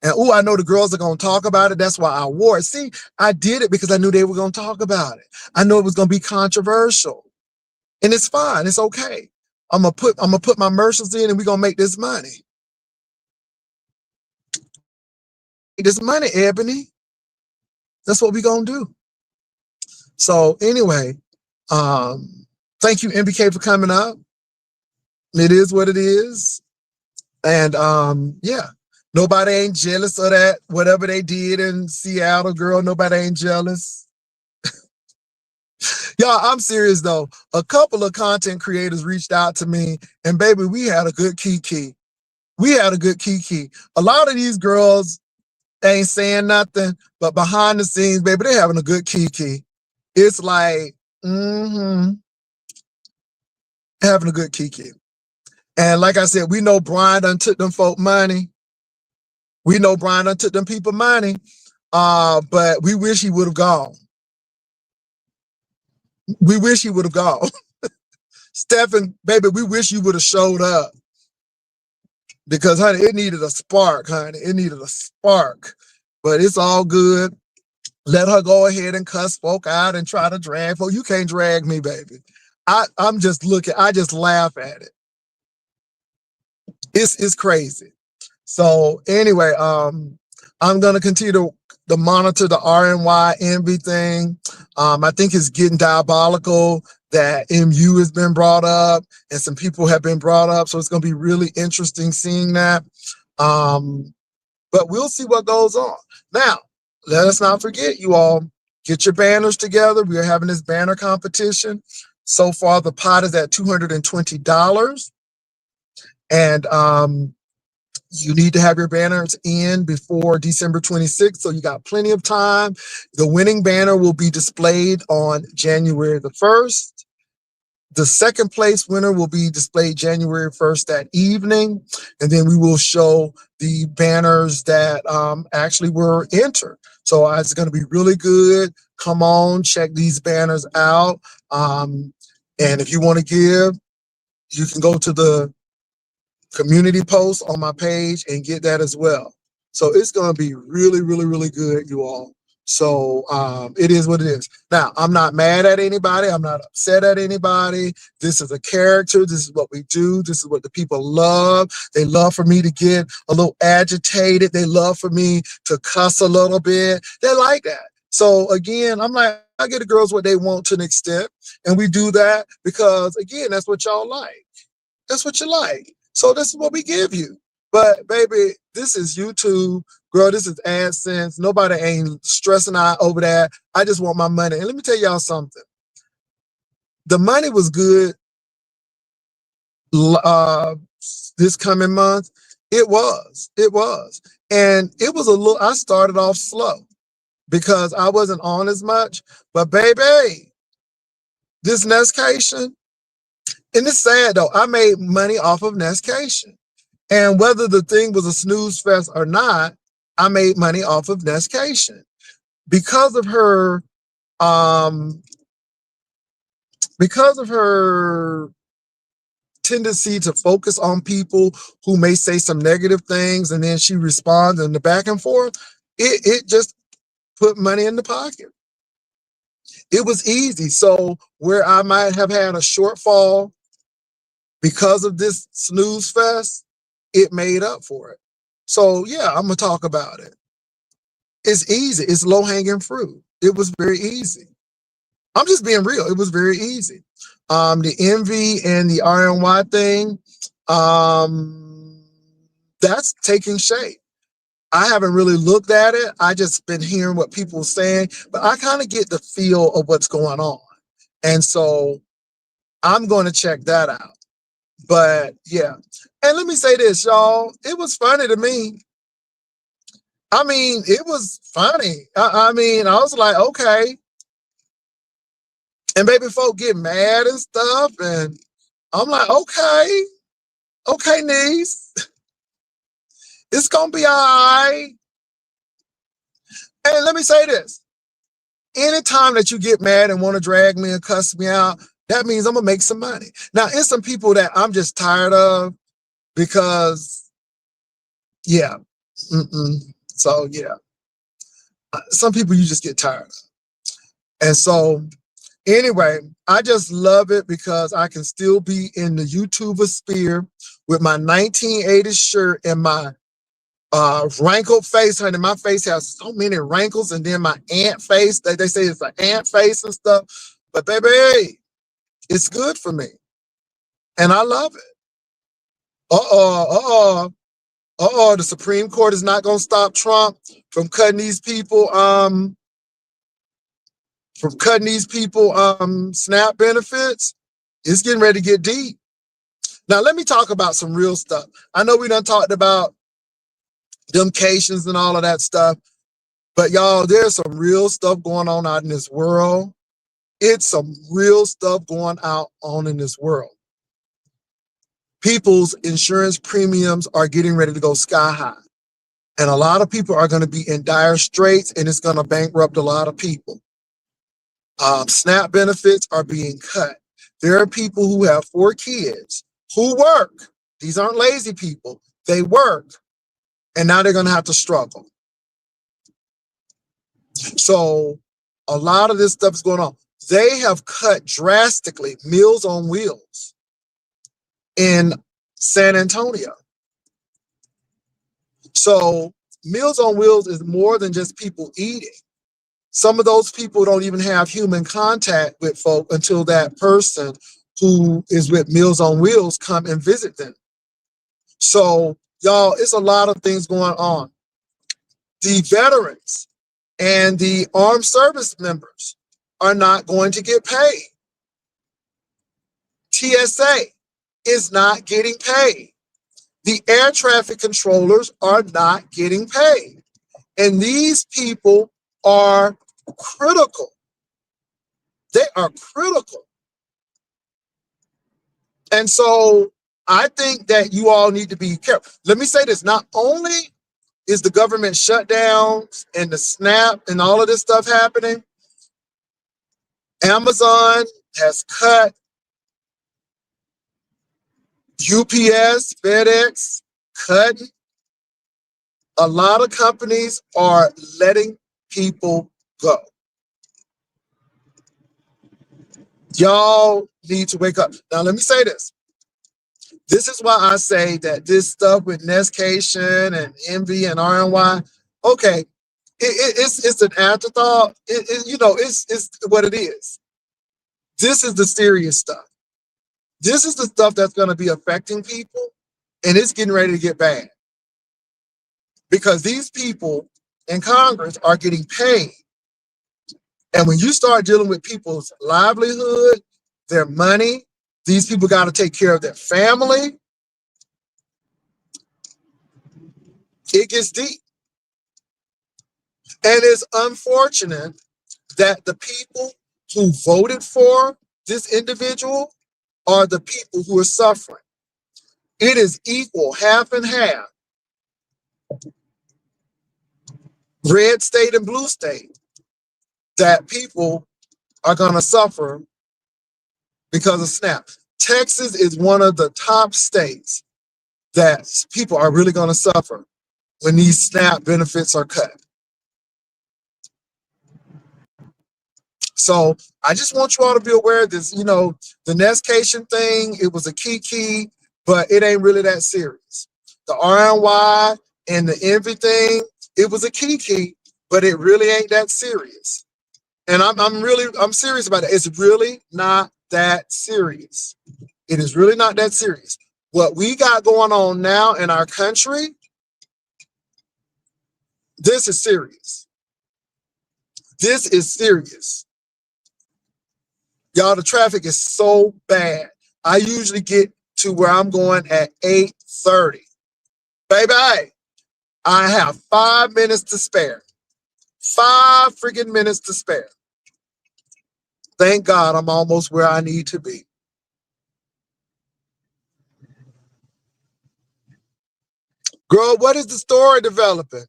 And ooh, I know the girls are going to talk about it. That's why I wore it. See, I did it because I knew they were going to talk about it. I know it was going to be controversial. And it's fine. It's okay. I'm gonna put my commercials in, and we're gonna make this money. This money, Ebony. That's what we're gonna do. So anyway, thank you, MBK, for coming up. It is what it is. And yeah, nobody ain't jealous of that, whatever they did in Seattle, girl. Nobody ain't jealous. Y'all, I'm serious though. A couple of content creators reached out to me, and baby, we had a good kiki. A lot of these girls ain't saying nothing, but behind the scenes, baby, they having a good kiki. It's like, having a good kiki. And like I said, we know Brian done took them folk money. We know Brian done took them people money, but we wish he would have gone. We wish he would have gone. Stephen, baby, we wish you would have showed up. Because, honey, it needed a spark, honey. It needed a spark. But it's all good. Let her go ahead and cuss folk out and try to drag folk. You can't drag me, baby. I'm just looking. I just laugh at it. It's crazy. So anyway, I'm gonna continue to monitor the RNY envy thing. I think it's getting diabolical that MU has been brought up and some people have been brought up. So it's gonna be really interesting seeing that. But we'll see what goes on. Now, let us not forget, you all, get your banners together. We are having this banner competition. So far, the pot is at $220. And you need to have your banners in before December 26th. So you got plenty of time. The winning banner will be displayed on January the 1st. The second place winner will be displayed January 1st that evening. And then we will show the banners that actually were entered. So it's going to be really good. Come on, check these banners out. And if you want to give, you can go to the community post on my page and get that as well. So it's going to be really, really, really good, you all. So it is what it is. Now, I'm not mad at anybody. I'm not upset at anybody. This is a character. This is what we do. This is what the people love. They love for me to get a little agitated. They love for me to cuss a little bit. They like that. So again, I'm like, I get the girls what they want to an extent. And we do that because, again, that's what y'all like. That's what you like. So this is what we give you. But baby, this is YouTube. Girl, this is AdSense. Nobody ain't stressing out over that. I just want my money. And let me tell y'all something. The money was good this coming month. It was. And it was a little, I started off slow because I wasn't on as much. But baby, this NESSCATION, and it's sad though, I made money off of NESSCATION. And whether the thing was a snooze fest or not, I made money off of NESSCATION because of her tendency to focus on people who may say some negative things, and then she responds in the back and forth. It just put money in the pocket. It was easy. So where I might have had a shortfall because of this snooze fest, it made up for it. So yeah, I'm gonna talk about it. It's easy. It's low-hanging fruit. It was very easy. I'm just being real. It was very easy. The envy and the RNY thing, that's taking shape. I haven't really looked at it. I just been hearing what people are saying, but I kind of get the feel of what's going on. And so I'm going to check that out. But yeah. And let me say this, y'all. It was funny to me. I mean, it was funny. I mean, I was like, okay. And baby folk get mad and stuff. And I'm like, okay, niece. It's going to be all right. And let me say this. Anytime that you get mad and want to drag me and cuss me out, that means I'm going to make some money. Now, it's some people that I'm just tired of because, yeah. So, yeah. Some people you just get tired of. And so, anyway, I just love it because I can still be in the YouTuber sphere with my 1980s shirt and my wrinkled face. Honey, my face has so many wrinkles, and then my ant face. They say it's an ant face and stuff. But baby, it's good for me. And I love it. The Supreme Court is not gonna stop Trump from cutting these people SNAP benefits. It's getting ready to get deep. Now let me talk about some real stuff. I know we done talked about them Cations and all of that stuff, but y'all, there's some real stuff going on out in this world. It's some real stuff going on in this world. People's insurance premiums are getting ready to go sky high. And a lot of people are going to be in dire straits, and it's going to bankrupt a lot of people. SNAP benefits are being cut. There are people who have 4 kids who work. These aren't lazy people. They work, and now they're going to have to struggle. So a lot of this stuff is going on. They have cut drastically Meals on Wheels in San Antonio. So Meals on Wheels is more than just people eating. Some of those people don't even have human contact with folk until that person who is with Meals on Wheels come and visit them. So y'all, it's a lot of things going on. The veterans and the armed service members are not going to get paid. TSA is not getting paid. The air traffic controllers are not getting paid. And these people are critical. They are critical. And so I think that you all need to be careful. Let me say this, not only is the government shutdowns and the SNAP and all of this stuff happening, Amazon has cut, UPS, FedEx, cutting. A lot of companies are letting people go. Y'all need to wake up. Now, let me say this. This is why I say that this stuff with NESSCATION and Envy and RNY, okay, it's an afterthought. It's what it is. This is the serious stuff. This is the stuff that's going to be affecting people, and it's getting ready to get bad. Because these people in Congress are getting paid. And when you start dealing with people's livelihood, their money, these people got to take care of their family. It gets deep. And it's unfortunate that the people who voted for this individual are the people who are suffering. It is equal, half and half. Red state and blue state, that people are going to suffer because of SNAP. Texas is one of the top states that people are really going to suffer when these SNAP benefits are cut. So I just want you all to be aware of this. You know, the NESSCATION thing, it was a key, but it ain't really that serious. The RNY and the Envy thing, it was a key, but it really ain't that serious. And I'm serious about it. It's really not that serious. It is really not that serious. What we got going on now in our country, this is serious. This is serious. Y'all, the traffic is so bad. I usually get to where I'm going at 8:30. Baby, I have 5 minutes to spare. 5 freaking minutes to spare. Thank God I'm almost where I need to be. Girl, what is the story developing?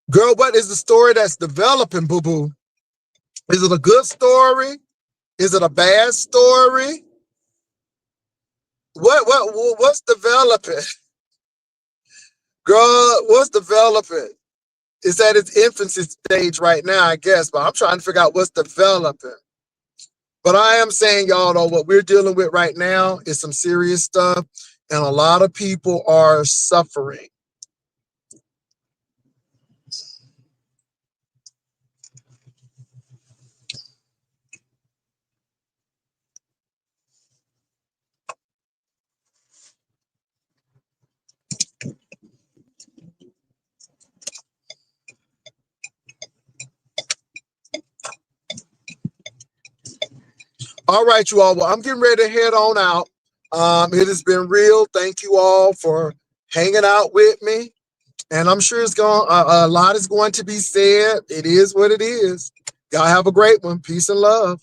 Girl, what is the story that's developing, boo-boo? Is it a good story? Is it a bad story? What's developing? Girl, what's developing? It's at its infancy stage right now, I guess, but I'm trying to figure out what's developing. But I am saying, y'all, though, what we're dealing with right now is some serious stuff, and a lot of people are suffering. All right, you all. Well, I'm getting ready to head on out. It has been real. Thank you all for hanging out with me. And I'm sure a lot is going to be said. It is what it is. Y'all have a great one. Peace and love.